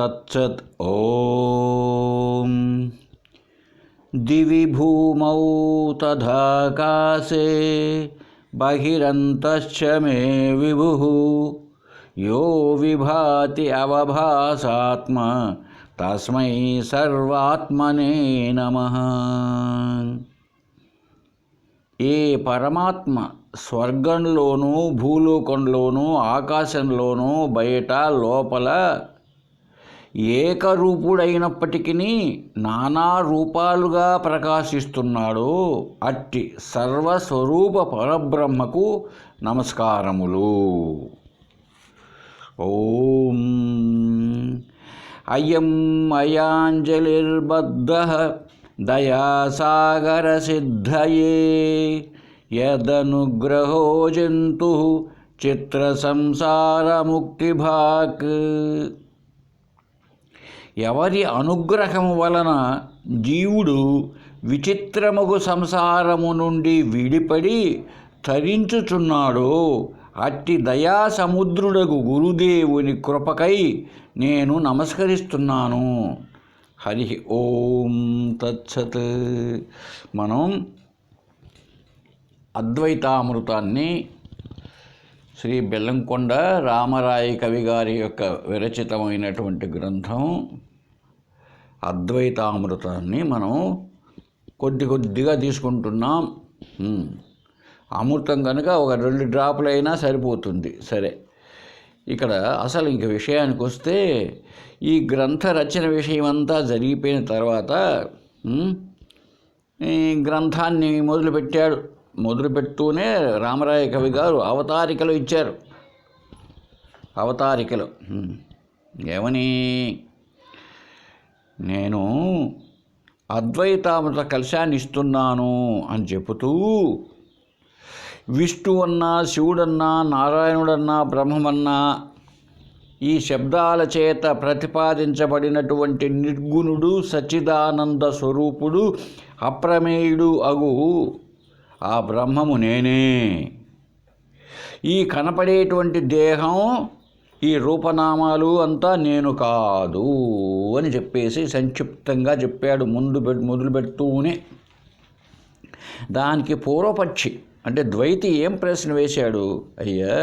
తత్సత్. ఓం దివి భూమౌ తథాకాశే బహిరంతశ్చ మే విభుః యో విభాతి అవభాసాత్మ తస్మై సర్వాత్మనే నమః. ఏ పరమాత్మ స్వర్గంలోనూ భూలోకంలోనూ ఆకాశంలోనూ బయట లోపల ఏకరూపుడైనప్పటికీ నానా రూపాలుగా ప్రకాశిస్తున్నాడో అట్టి సర్వస్వరూప పరబ్రహ్మకు నమస్కారములు. ఓం అయం అయాంజలిర్బద్ధః దయాసాగరసిద్ధయే యదనుగ్రహో జంతుః చిత్రసంసారముక్తిభాక్. ఎవరి అనుగ్రహము వలన జీవుడు విచిత్రముగు సంసారము నుండి విడిపడి తరించుచున్నాడో అట్టి దయాసముద్రుడగు గురుదేవుని కృపకై నేను నమస్కరిస్తున్నాను. హరి ఓం తత్సత్. మనం అద్వైతామృతాన్ని శ్రీ బెల్లంకొండ రామరాయ కవి గారి యొక్క విరచితమైనటువంటి గ్రంథం అద్వైతామృతాన్ని మనం కొద్దిగా తీసుకుంటున్నాం. అమృతం కనుక ఒక 2 డ్రాపులు అయినా సరిపోతుంది. సరే, ఇక్కడ అసలు ఇంక విషయానికి వస్తే ఈ గ్రంథ రచన విషయం అంతా జరిగిపోయిన తర్వాత ఈ గ్రంథాన్ని మొదలుపెడుతూనే రామరాయ కవి గారు అవతారికలు ఇచ్చారు. అవతారికలు ఏమని, నేను అద్వైతామృత కలశాన్ని ఇస్తున్నాను అని చెబుతూ విష్ణువన్నా శివుడన్నా నారాయణుడన్నా బ్రహ్మమన్నా ఈ శబ్దాల చేత ప్రతిపాదించబడినటువంటి నిర్గుణుడు సచ్చిదానంద స్వరూపుడు అప్రమేయుడు అగు ఆ బ్రహ్మము నేనే. ఈ కనపడేటువంటి దేహం ఈ రూపనామాలు అంతా నేను కాదు అని చెప్పేసి సంక్షిప్తంగా చెప్పాడు. మొదలు పెడుతూనే దానికి పూర్వపక్షి అంటే ద్వైతి ఏం ప్రశ్న వేశాడు, అయ్యా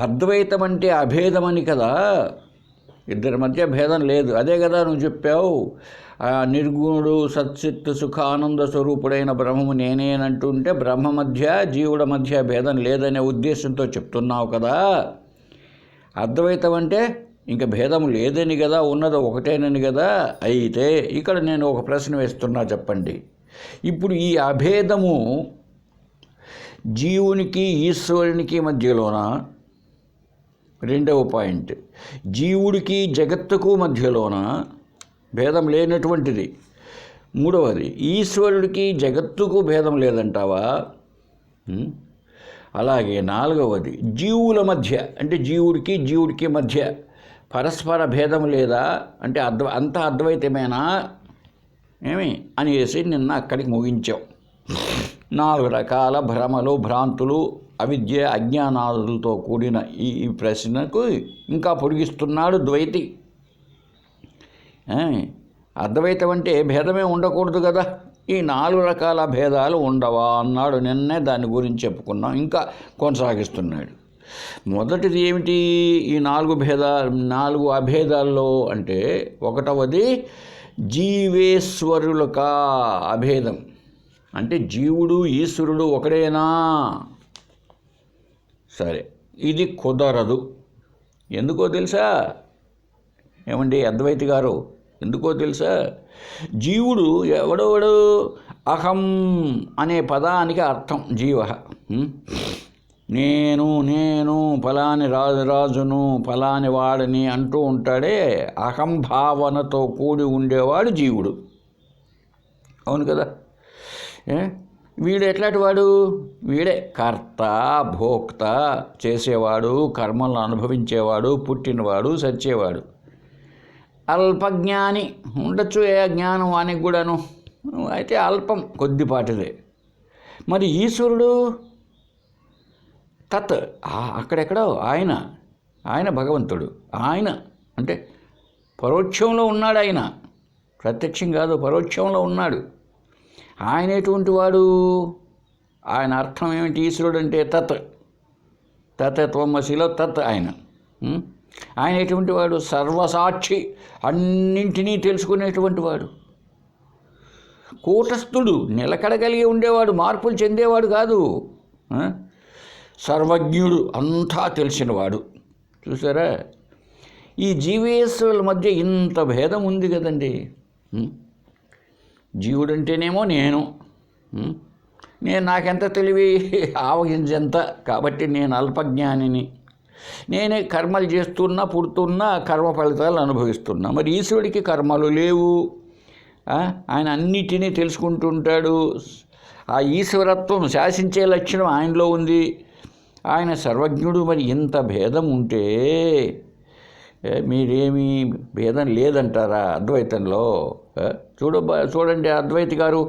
అద్వైతం అంటే అభేదమని కదా, ఇద్దరి మధ్య భేదం లేదు, అదే కదా నువ్వు చెప్పావు. ఆ నిర్గుణుడు సచ్చిత్ సుఖానంద స్వరూపుడైన బ్రహ్మము నేనేనంటుంటే బ్రహ్మ మధ్య జీవుల మధ్య భేదం లేదనే ఉద్దేశంతో చెప్తున్నావు కదా. అద్వైతం అంటే ఇంకా భేదం లేదని కదా, ఉన్నది ఒకటేనని కదా. అయితే ఇక్కడ నేను ఒక ప్రశ్న వేస్తున్నా, చెప్పండి. ఇప్పుడు ఈ అభేదము జీవునికి ఈశ్వరునికి మధ్యలోన, రెండవ పాయింట్ జీవుడికి జగత్తుకు మధ్యలోన భేదం లేనటువంటిది, మూడవది ఈశ్వరుడికి జగత్తుకు భేదం లేదంటావా? అలాగే నాలుగవది జీవుల మధ్య అంటే జీవుడికి మధ్య పరస్పర భేదం లేదా అంటే అంత అద్వైతమేనా ఏమి అనేసి నిన్న అక్కడికి ముగించాం. 4 రకాల భ్రమలు భ్రాంతులు అవిద్య అజ్ఞానాదులతో కూడిన ఈ ప్రశ్నకు ఇంకా పొడిగిస్తున్నాడు ద్వైతి. అద్వైతం అంటే భేదమే ఉండకూడదు కదా, ఈ 4 రకాల భేదాలు ఉండవా అన్నాడు. నిన్నే దాని గురించి చెప్పుకున్నాం. ఇంకా కొనసాగిస్తున్నాడు. మొదటిది ఏమిటి ఈ 4 అభేదాల్లో అంటే, ఒకటవది జీవేశ్వరులక అభేదం అంటే జీవుడు ఈశ్వరుడు ఒకడేనా? సరే, ఇది కుదరదు. ఎందుకో తెలుసా? ఏమండి అద్వైతి గారు, ఎందుకో తెలుసా? జీవుడు ఎవడెవడు అహం అనే పదానికి అర్థం జీవ. నేను ఫలాని రాజును ఫలాని వాడిని అంటూ ఉంటాడే, అహంభావనతో కూడి ఉండేవాడు జీవుడు. అవును కదా? వీడు ఎట్లాంటి వాడు? వీడే కర్త భోక్త, చేసేవాడు, కర్మలను అనుభవించేవాడు, పుట్టినవాడు, చచ్చేవాడు. అల్పజ్ఞాని ఉండొచ్చు, ఏ జ్ఞానం వానికి కూడాను, అయితే అల్పం, కొద్దిపాటిదే. మరి ఈశ్వరుడు తత్ అక్కడెక్కడో ఆయన భగవంతుడు. ఆయన అంటే పరోక్షంలో ఉన్నాడు ఆయన, ప్రత్యక్షం కాదు, పరోక్షంలో ఉన్నాడు. ఆయన ఎటువంటి వాడు? ఆయన అర్థం ఏమిటి? ఈశ్వరుడు అంటే తత్వమసిలో తత్ ఆయన. ఆయన ఎటువంటి వాడు? సర్వసాక్షి, అన్నింటినీ తెలుసుకునేటువంటి వాడు, కూటస్థుడు, నిలకడగలిగి ఉండేవాడు, మార్పులు చెందేవాడు కాదు. సర్వజ్ఞుడు, అంతా తెలిసినవాడు. చూసారా, ఈ జీవేశ్వరుల మధ్య ఇంత భేదం ఉంది కదండి. జీవుడంటేనేమో నేను నాకెంత తెలివి, ఆవగించెంత, కాబట్టి నేను అల్పజ్ఞానిని, నేనే కర్మలు చేస్తున్నా, పుడుతున్నా, కర్మ ఫలితాలు అనుభవిస్తున్నా. మరి ఈశ్వరుడికి కర్మలు లేవు, ఆయన అన్నిటినీ తెలుసుకుంటుంటాడు. ఆ ఈశ్వరత్వం శాసించే లక్షణం ఆయనలో ఉంది, ఆయన సర్వజ్ఞుడు. మరి ఇంత భేదం ఉంటే మీరేమీ భేదం లేదంటారా అద్వైతంలో? చూడండి, అద్వైతి గారు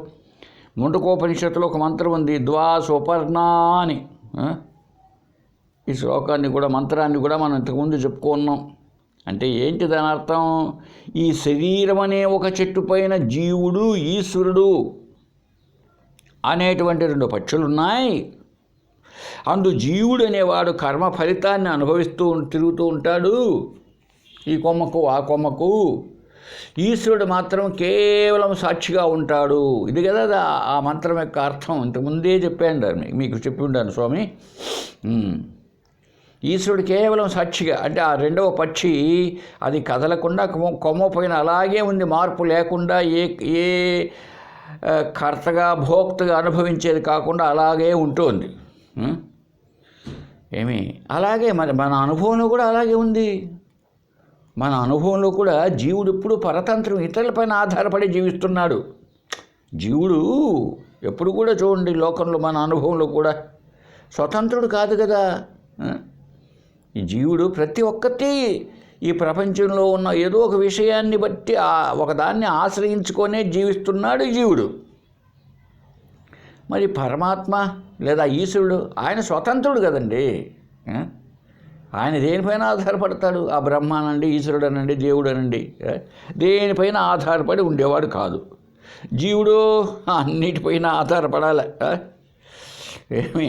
ముండకోపనిషత్తులో ఒక మంత్రం ఉంది, ద్వా స్వపర్ణా అని. ఈ శ్లోకాన్ని కూడా, మంత్రాన్ని కూడా మనం ఇంతకుముందు చెప్పుకున్నాం. అంటే ఏంటి దాని అర్థం? ఈ శరీరం అనే ఒక చెట్టు పైన జీవుడు, ఈశ్వరుడు అనేటువంటి రెండు పక్షులు ఉన్నాయి. అందు జీవుడు అనేవాడు కర్మ ఫలితాన్ని అనుభవిస్తూ తిరుగుతూ ఉంటాడు, ఈ కొమ్మకు ఆ కొమ్మకు. ఈశ్వరుడు మాత్రం కేవలం సాక్షిగా ఉంటాడు. ఇది కదా ఆ మంత్రం యొక్క అర్థం. ఇంతకుముందే చెప్పాను, మీకు చెప్పి ఉండాను స్వామి. ఈశ్వరుడు కేవలం సాక్షిగా, అంటే ఆ రెండవ పక్షి అది కదలకుండా కొమ్మ పైన అలాగే ఉంది, మార్పు లేకుండా, ఏ కర్తగా భోక్తగా అనుభవించేది కాకుండా అలాగే ఉంటుంది. అలాగే మన అనుభవంలో కూడా అలాగే ఉంది. మన అనుభవంలో కూడా జీవుడు ఎప్పుడు పరతంత్రం, ఇతరులపైన ఆధారపడి జీవిస్తున్నాడు. జీవుడు ఎప్పుడు కూడా చూడండి, లోకంలో మన అనుభవంలో కూడా స్వతంత్రుడు కాదు కదా. ఈ జీవుడు ప్రతి ఒక్కటి ఈ ప్రపంచంలో ఉన్న ఏదో ఒక విషయాన్ని బట్టి ఒకదాన్ని ఆశ్రయించుకొనే జీవిస్తున్నాడు జీవుడు. మరి పరమాత్మ లేదా ఈశ్వరుడు ఆయన స్వతంత్రుడు కదండి. ఆయన దేనిపైన ఆధారపడతాడు? ఆ బ్రహ్మానండి, ఈశ్వరుడు అనండి, దేవుడు అనండి, దేనిపైన ఆధారపడి ఉండేవాడు కాదు. జీవుడు అన్నిటిపైన ఆధారపడాలి. ఏమి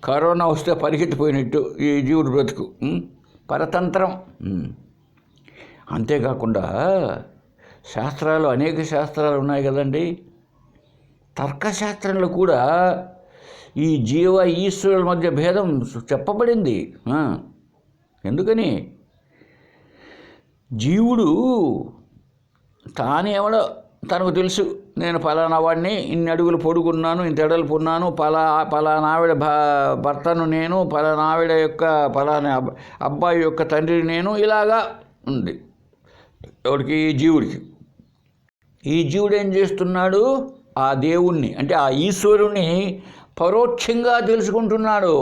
కరోనా వస్తే పరిగెత్తిపోయినట్టు ఈ జీవుడు బ్రతుకు, పరతంత్రం. అంతేకాకుండా శాస్త్రాలు, అనేక శాస్త్రాలు ఉన్నాయి కదండి. తర్కశాస్త్రంలో కూడా ఈ జీవ ఈశ్వరుల మధ్య భేదం చెప్పబడింది. ఎందుకని? జీవుడు తానేవడో తనకు తెలుసు, నేను ఫలానా వాడిని, ఇన్ని అడుగులు పొడుగున్నాను, ఇంత ఎడల్పు ఉన్నాను, ఫలానా ఆవిడ భర్తను నేను, ఫలానా ఆవిడ యొక్క ఫలానా అబ్బాయి యొక్క తండ్రిని నేను, ఇలాగా ఉంది ఎవడికి? జీవుడికి. ఈ జీవుడు ఏం చేస్తున్నాడు? ఆ దేవుణ్ణి, అంటే ఆ ఈశ్వరుణ్ణి పరోక్షంగా తెలుసుకుంటున్నాడు.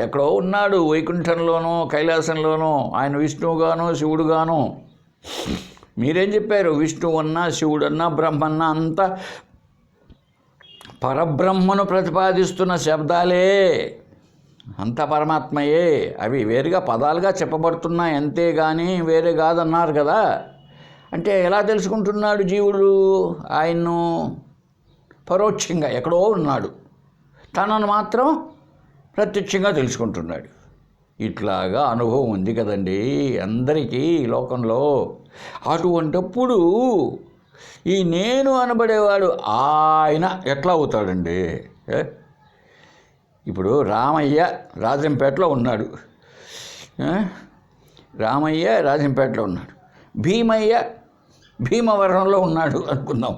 ఎక్కడో ఉన్నాడు, వైకుంఠంలోనో కైలాసంలోనో, ఆయన విష్ణువుగానో శివుడుగానో. మీరేం చెప్పారు? విష్ణువు అన్నా, శివుడన్నా, బ్రహ్మన్నా అంతా పరబ్రహ్మను ప్రతిపాదిస్తున్న శబ్దాలే, అంత పరమాత్మయే. అవి వేరుగా పదాలుగా చెప్పబడుతున్నాయి అంతేగాని వేరే కాదన్నారు కదా. అంటే ఎలా తెలుసుకుంటున్నాడు జీవుడు? ఆయన్ను పరోక్షంగా ఎక్కడో ఉన్నాడు, తనను మాత్రం ప్రత్యక్షంగా తెలుసుకుంటున్నాడు. ఇట్లాగా అనుభవం ఉంది కదండి అందరికీ లోకంలో. అటువంటప్పుడు ఈ నేను అనబడేవాడు ఆయన ఎట్లా అవుతాడండి? ఇప్పుడు రామయ్య రాజంపేటలో ఉన్నాడు, రామయ్య రాజంపేటలో ఉన్నాడు, భీమయ్య భీమవరంలో ఉన్నాడు అనుకుందాం.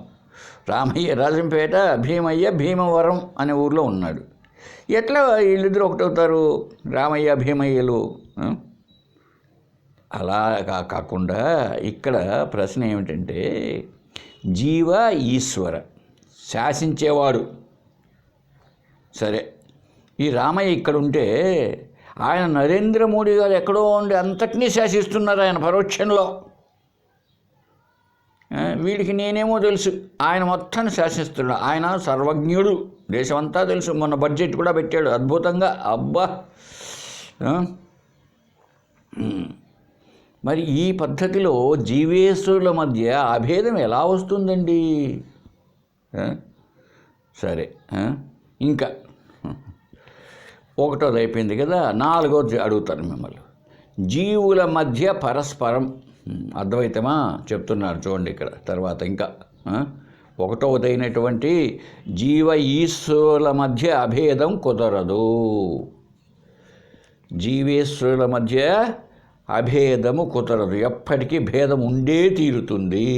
రామయ్య రాజంపేట, భీమయ్య భీమవరం అనే ఊరిలో ఉన్నాడు. ఎట్లా వీళ్ళిద్దరూ ఒకటవుతారు? రామయ్య భీమయ్యలు. అలా కాకుండా ఇక్కడ ప్రశ్న ఏమిటంటే, జీవ ఈశ్వర శాసించేవాడు సరే. ఈ రామయ్య ఇక్కడ ఉంటే ఆయన నరేంద్ర మోడీ గారు ఎక్కడో ఉండి అంతటినీ శాసిస్తున్నారు ఆయన పరోక్షంలో. వీడికి నేనేమో తెలుసు, ఆయన మొత్తాన్ని శాసిస్తున్నాడు. ఆయన సర్వజ్ఞుడు, దేశమంతా తెలుసు. మొన్న బడ్జెట్ కూడా పెట్టాడు అద్భుతంగా. అబ్బా, మరి ఈ పద్ధతిలో జీవేశ్వరుల మధ్య అభేదం ఎలా వస్తుందండి? సరే, ఇంకా ఒకటోది అయిపోయింది కదా, నాలుగోది అడుగుతాను మిమ్మల్ని. జీవుల మధ్య పరస్పరం అద్వైతమా చెప్తున్నారు చూడండి ఇక్కడ. తర్వాత ఇంకా ఒకటవదైనటువంటి జీవ ఈశ్వరుల మధ్య అభేదం కుదరదు. జీవేశ్వరుల మధ్య అభేదము కుదరదు, ఎప్పటికీ భేదం ఉండే తీరుతుంది.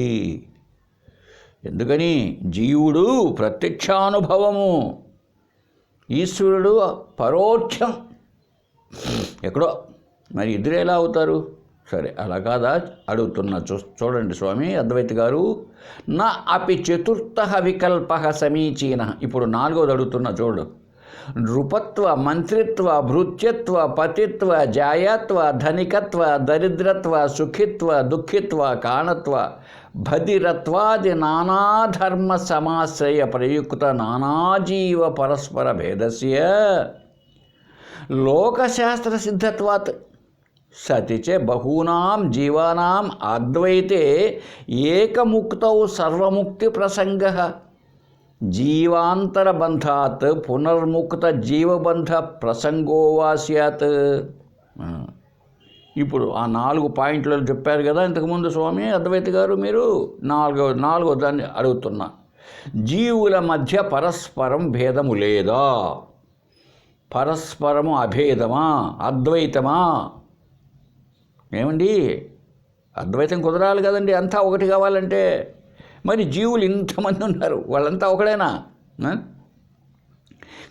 ఎందుకని? జీవుడు ప్రత్యక్షానుభవము, ఈశ్వరుడు పరోక్షం, ఎక్కడో. మరి ఇద్దరు ఎలా అవుతారు? సరే, అలా కాదా అడుగుతున్నా. చూడండి స్వామి అద్వైత గారు. నా అపి చతుర్థ వికల్ప సమీచీన. ఇప్పుడు నాలుగోది అడుగుతున్నా చూడు. నృపత్వ, మంత్రిత్వ, భృత్యత్వ, పతిత్వ, జాయత్వ, ధనికత్వ, దరిద్రత్వ, సుఖిత్వ, దుఃఖిత్వ, కాణత్వ, భదిరత్వాది నానాధర్మ సమాశ్రయ ప్రయుక్త నానాజీవ పరస్పర భేదస్య లోకశాస్త్ర సిద్ధత్వాత్ సతిచే బహూనాం జీవానాం అద్వైతే ఏకముక్తౌ సర్వముక్తి ప్రసంగః జీవాంతరబంధాత్ పునర్ముక్త జీవబంధ ప్రసంగో వా స్యాత్. ఇప్పుడు ఆ 4 పాయింట్లు చెప్పారు కదా ఇంతకుముందు స్వామి అద్వైత గారు. మీరు నాలుగో దాన్ని అడుగుతున్నా. జీవుల మధ్య పరస్పరం భేదము లేదా? పరస్పరము అభేదమా? అద్వైతమా? ఏమండి, అద్వైతం కుదరాలి కదండి, అంతా ఒకటి కావాలంటే. మరి జీవులు ఇంతమంది ఉన్నారు, వాళ్ళంతా ఒకడేనా?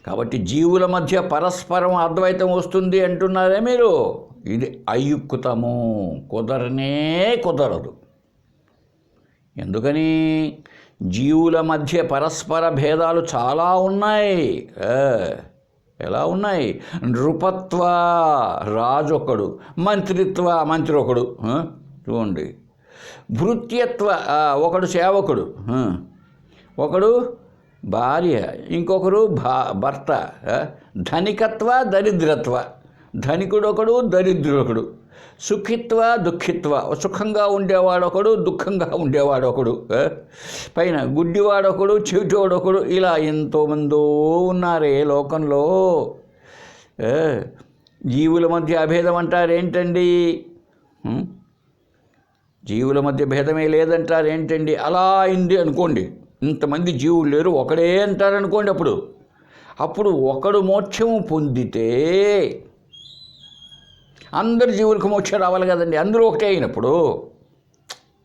కాబట్టి జీవుల మధ్య పరస్పరం అద్వైతం వస్తుంది అంటున్నారే మీరు. ఇది అయుక్తము, కుదరనే కుదరదు. ఎందుకని? జీవుల మధ్య పరస్పర భేదాలు చాలా ఉన్నాయి. ఎలా ఉన్నాయి? నృపత్వ, రాజు ఒకడు, మంత్రిత్వ, మంత్రి ఒకడు. చూడండి. భృత్యత్వ, ఒకడు సేవకుడు, ఒకడు భార్య, ఇంకొకరు భర్త. ధనికత్వ, దరిద్రత్వ, ధనికుడు ఒకడు, దరిద్రుడొకడు. సుఖిత్వ, దుఃఖిత్వ, సుఖంగా ఉండేవాడొకడు, దుఃఖంగా ఉండేవాడొకడు. పైన గుడ్డివాడొకడు, చెవిటోడొకడు. ఇలా ఎంతోమందో ఉన్నారే లోకంలో. జీవుల మధ్య అభేదం అంటారేంటండి? జీవుల మధ్య భేదమే లేదంటారేంటండి? అలా అయింది అనుకోండి, ఇంతమంది జీవులు లేరు, ఒకడే అంటారనుకోండి. అప్పుడు ఒకడు మోక్షము పొందితే అందరు జీవులకు మోక్షం రావాలి కదండి. అందరూ ఒకటే అయినప్పుడు,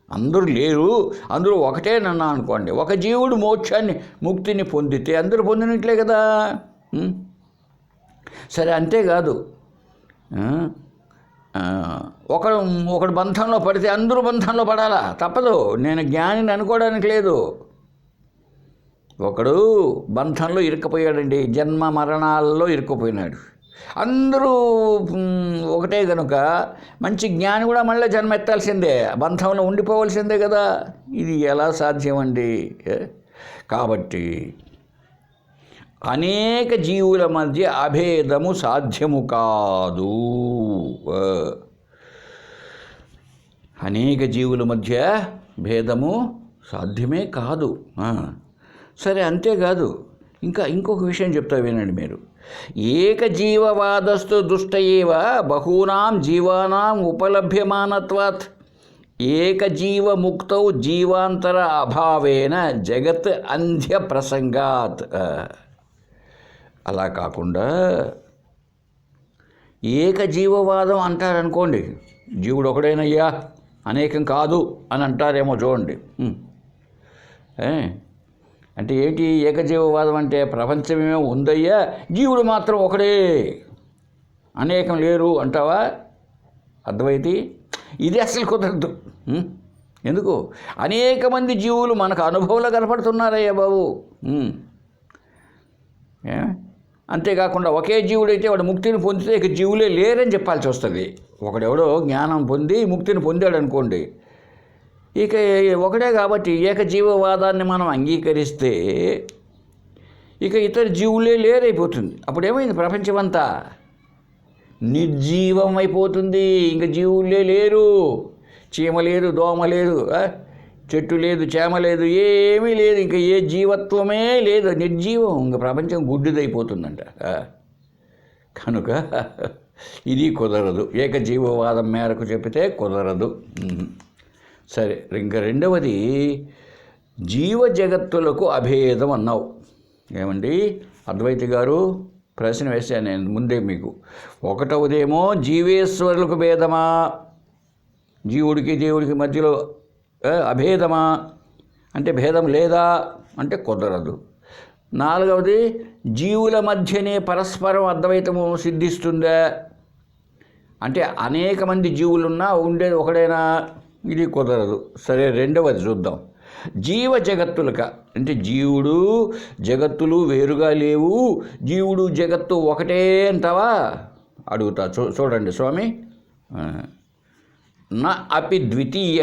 అందరూ లేరు, అందరూ ఒకటే నన్నా అనుకోండి. ఒక జీవుడు మోక్షాన్ని, ముక్తిని పొందితే అందరూ పొందినట్లే కదా. సరే, అంతేకాదు, ఒకడు బంధంలో పడితే అందరూ బంధంలో పడాలా? తప్పదు. నేను జ్ఞానిని అనుకోవడానికి లేదు. ఒకడు బంధంలో ఇరుక్కుపోయాడండి, జన్మ మరణాల్లో ఇరుక్కుపోయినాడు. అందరూ ఒకటే కనుక మంచి జ్ఞాని కూడా మళ్ళీ జన్మ ఎత్తాల్సిందే, బంధంలో ఉండిపోవాల్సిందే కదా. ఇది ఎలా సాధ్యమండి? కాబట్టి అనేక జీవుల మధ్య అభేదము సాధ్యము కాదు. అనేక జీవుల మధ్య భేదము సాధ్యమే కాదు. సరే, అంతేకాదు, ఇంకొక విషయం చెప్తా వినండి మీరు. ఏకజీవవాదస్తు దుష్టయేవ బహూనాం జీవానాం ఉపలభ్యమానత్వాత్ ఏకజీవముక్తౌ జీవాంతర అభావేన జగత్ అంధ్య ప్రసంగాత్. అలా కాకుండా ఏకజీవవాదం అంటారనుకోండి, జీవుడు ఒకడేనయ్యా, అనేకం కాదు అని అంటారేమో చూడండి. అంటే ఏంటి ఏకజీవవాదం అంటే? ప్రపంచమే ఉందయ్యా, జీవుడు మాత్రం ఒకడే, అనేకం లేరు అంటావా అద్వైతి? ఇది అసలు కుదరదు. ఎందుకు? అనేక మంది జీవులు మనకు అనుభవంలో కనపడుతున్నారయ్యా బాబు. అంతేకాకుండా ఒకే జీవుడైతే వాడు ముక్తిని పొందితే ఇక జీవులే లేరని చెప్పాల్సి వస్తుంది. ఒకడెవడో జ్ఞానం పొంది ముక్తిని పొందాడు అనుకోండి, ఇక ఒకడే కాబట్టి ఏకజీవవాదాన్ని మనం అంగీకరిస్తే ఇక ఇతర జీవులే లేరైపోతుంది. అప్పుడు ఏమైంది? ప్రపంచమంతా నిర్జీవం అయిపోతుంది. ఇంక జీవులే లేరు. చీమ లేదు, దోమ లేదు, చెట్టు లేదు, చేమ లేదు, ఏమీ లేదు. ఇంకా ఏ జీవత్వమే లేదు, నిర్జీవం. ఇంక ప్రపంచం గుడ్డిదైపోతుందంట. కనుక ఇది కుదరదు. ఏకజీవవాదం మేరకు చెప్తే కుదరదు. సరే, ఇంకా రెండవది జీవ జగత్తులకు అభేదం అన్నావు. ఏమండి అద్వైతి గారు, ప్రశ్న వేశాను నేను ముందే మీకు. ఒకటవదేమో జీవేశ్వరులకు భేదమా, జీవుడికి దేవుడికి మధ్యలో అభేదమా అంటే భేదం లేదా అంటే కుదరదు. నాలుగవది జీవుల మధ్యనే పరస్పరం అద్వైతము సిద్ధిస్తుందా అంటే అనేక మంది జీవులున్నా ఉండేది ఒకడైనా, ఇది కుదరదు. సరే, రెండవది చూద్దాం. జీవ జగత్తులక అంటే జీవుడు జగత్తులు వేరుగా లేవు, జీవుడు జగత్తు ఒకటే అంటావా అడుగుతా. చూడండి స్వామి. న అపి ద్వితీయ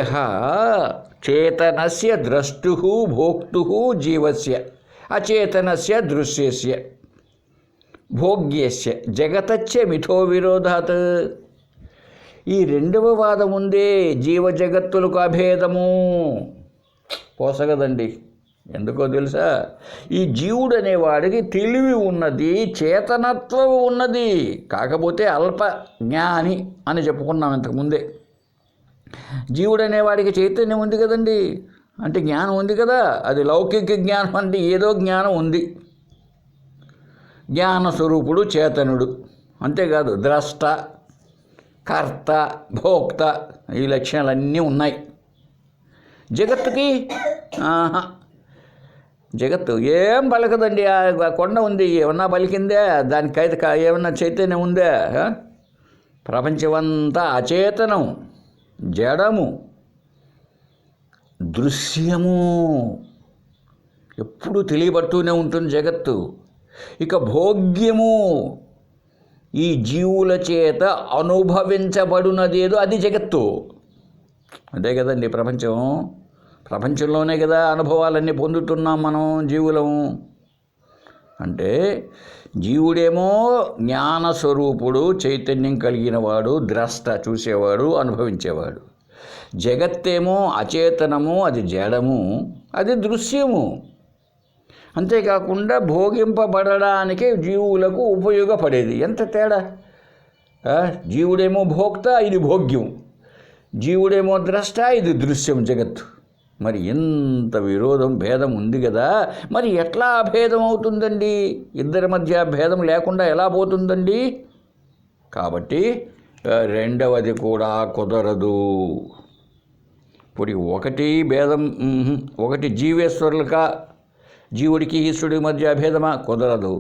చేతనస్య ద్రష్టు భోక్తు జీవస్య అచేతనస్య దృశ్యస్య భోగ్యస్య జగతచ్చ మిథో విరోధాత్. ఈ రెండవ వాదం ఉందే, జీవ జగత్తులకు అభేదము పోసగదండి. ఎందుకో తెలుసా? ఈ జీవుడు అనేవాడికి తెలివి ఉన్నది, చేతనత్వం ఉన్నది, కాకపోతే అల్ప జ్ఞాని అని చెప్పుకున్నాం ఇంతకుముందే. జీవుడు అనేవాడికి చైతన్యం ఉంది కదండి, అంటే జ్ఞానం ఉంది కదా. అది లౌకిక జ్ఞానం అంటే ఏదో జ్ఞానం ఉంది. జ్ఞాన స్వరూపుడు చేతనుడు, అంతేకాదు ద్రష్ట, కర్త, భోక్త, ఈ లక్షణాలన్నీ ఉన్నాయి. జగత్తుకి జగత్తు ఏం పలకదండి. ఆ కొండ ఉంది, ఏమన్నా పలికిందే? దానికైతే ఏమన్నా చైతన్యం ఉందే? ప్రపంచమంతా అచేతనం, జడము, దృశ్యము, ఎప్పుడు తెలియబడుతూనే ఉంటుంది జగత్తు. ఇక భోగ్యము, ఈ జీవుల చేత అనుభవించబడినదేదో అది జగత్తు. అదే కదండి ప్రపంచం. ప్రపంచంలోనే కదా అనుభవాలన్నీ పొందుతున్నాం మనం జీవులము. అంటే జీవుడేమో జ్ఞానస్వరూపుడు, చైతన్యం కలిగిన వాడు, ద్రష్ట, చూసేవాడు, అనుభవించేవాడు. జగత్తేమో అచేతనము, అది జడము, అది దృశ్యము. అంతేకాకుండా భోగింపబడడానికి జీవులకు ఉపయోగపడేది. ఎంత తేడా! జీవుడేమో భోక్త, ఇది భోగ్యం. జీవుడేమో ద్రష్ట, ఇది దృశ్యం జగత్తు. మరి ఎంత విరోధం, భేదం ఉంది కదా. మరి ఎట్లా అభేదం అవుతుందండి? ఇద్దరి మధ్య భేదం లేకుండా ఎలా పోతుందండి? కాబట్టి రెండవది కూడా కుదరదు. ఇప్పుడు ఒకటి భేదం, ఒకటి జీవేశ్వరులక, జీవుడికి ఈశ్వరుడి మధ్య అభేదమా? కుదరదు.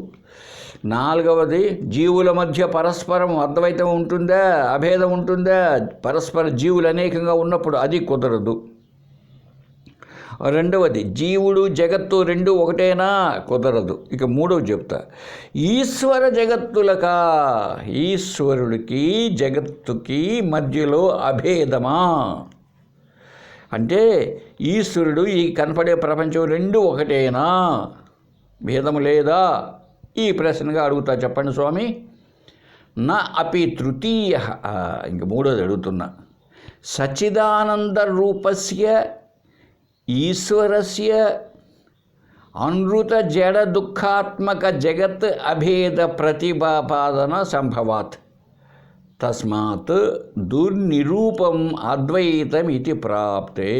నాలుగవది జీవుల మధ్య పరస్పరం అద్వైతం ఉంటుందా, అభేదం ఉంటుందా? పరస్పర జీవులు అనేకంగా ఉన్నప్పుడు అది కుదరదు. రెండవది జీవుడు జగత్తు రెండు ఒకటేనా? కుదరదు. ఇక మూడవ చెప్తా. ఈశ్వర జగత్తులక, ఈశ్వరుడికి జగత్తుకి మధ్యలో అభేదమా అంటే ఈశ్వరుడు, ఈ కనపడే ప్రపంచం రెండు ఒకటేనా? భేదము లేదా? ఈ ప్రశ్నగా అడుగుతా. చెప్పండి స్వామి. నా అపి తృతీయ, ఇంక మూడోది అడుగుతున్నా. సచ్చిదానంద రూపస్య ఈశ్వరస్య అనృత జడ దుఃఖాత్మక జగత్ అభేద ప్రతిపాదన సంభవాత్ తస్మాత్ దుర్నిరూపం అద్వైతం ఇది ప్రాప్తే.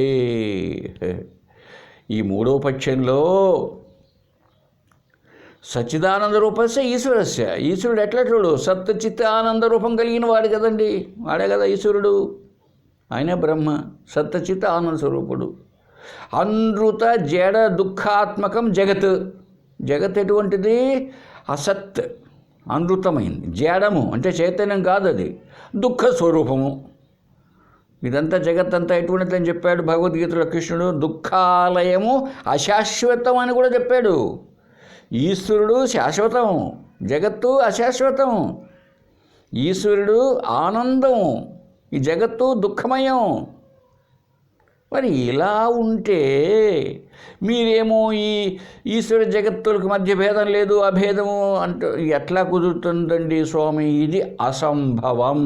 ఈ మూడో పక్షంలో సచ్చిదానంద రూపస్య ఈశ్వరస్య, ఈశ్వరుడు ఎట్లా చూడు, సత్ చిత్ ఆనంద రూపం కలిగిన వాడు కదండి, వాడే కదా ఈశ్వరుడు. ఆయనే బ్రహ్మ, సత్ చిత్ ఆనంద స్వరూపుడు. అనృత జడ దుఃఖాత్మకం జగత్, జగత్ ఎటువంటిది? అసత్, అనృతమైంది. జడము అంటే చైతన్యం కాదు, అది దుఃఖ స్వరూపము. ఇదంతా జగత్తంతా ఎటువంటిదని చెప్పాడు భగవద్గీతలో కృష్ణుడు. దుఃఖాలయము అశాశ్వతం అని కూడా చెప్పాడు. ఈశ్వరుడు శాశ్వతం, జగత్తు అశాశ్వతం. ఈశ్వరుడు ఆనందం, ఈ జగత్తు దుఃఖమయం. మరి ఇలా ఉంటే మీరేమో ఈ ఈశ్వర జగత్తులకు మధ్య భేదం లేదు, అభేదము అంటూ ఎట్లా కుదురుతుందండి స్వామి? ఇది అసంభవం.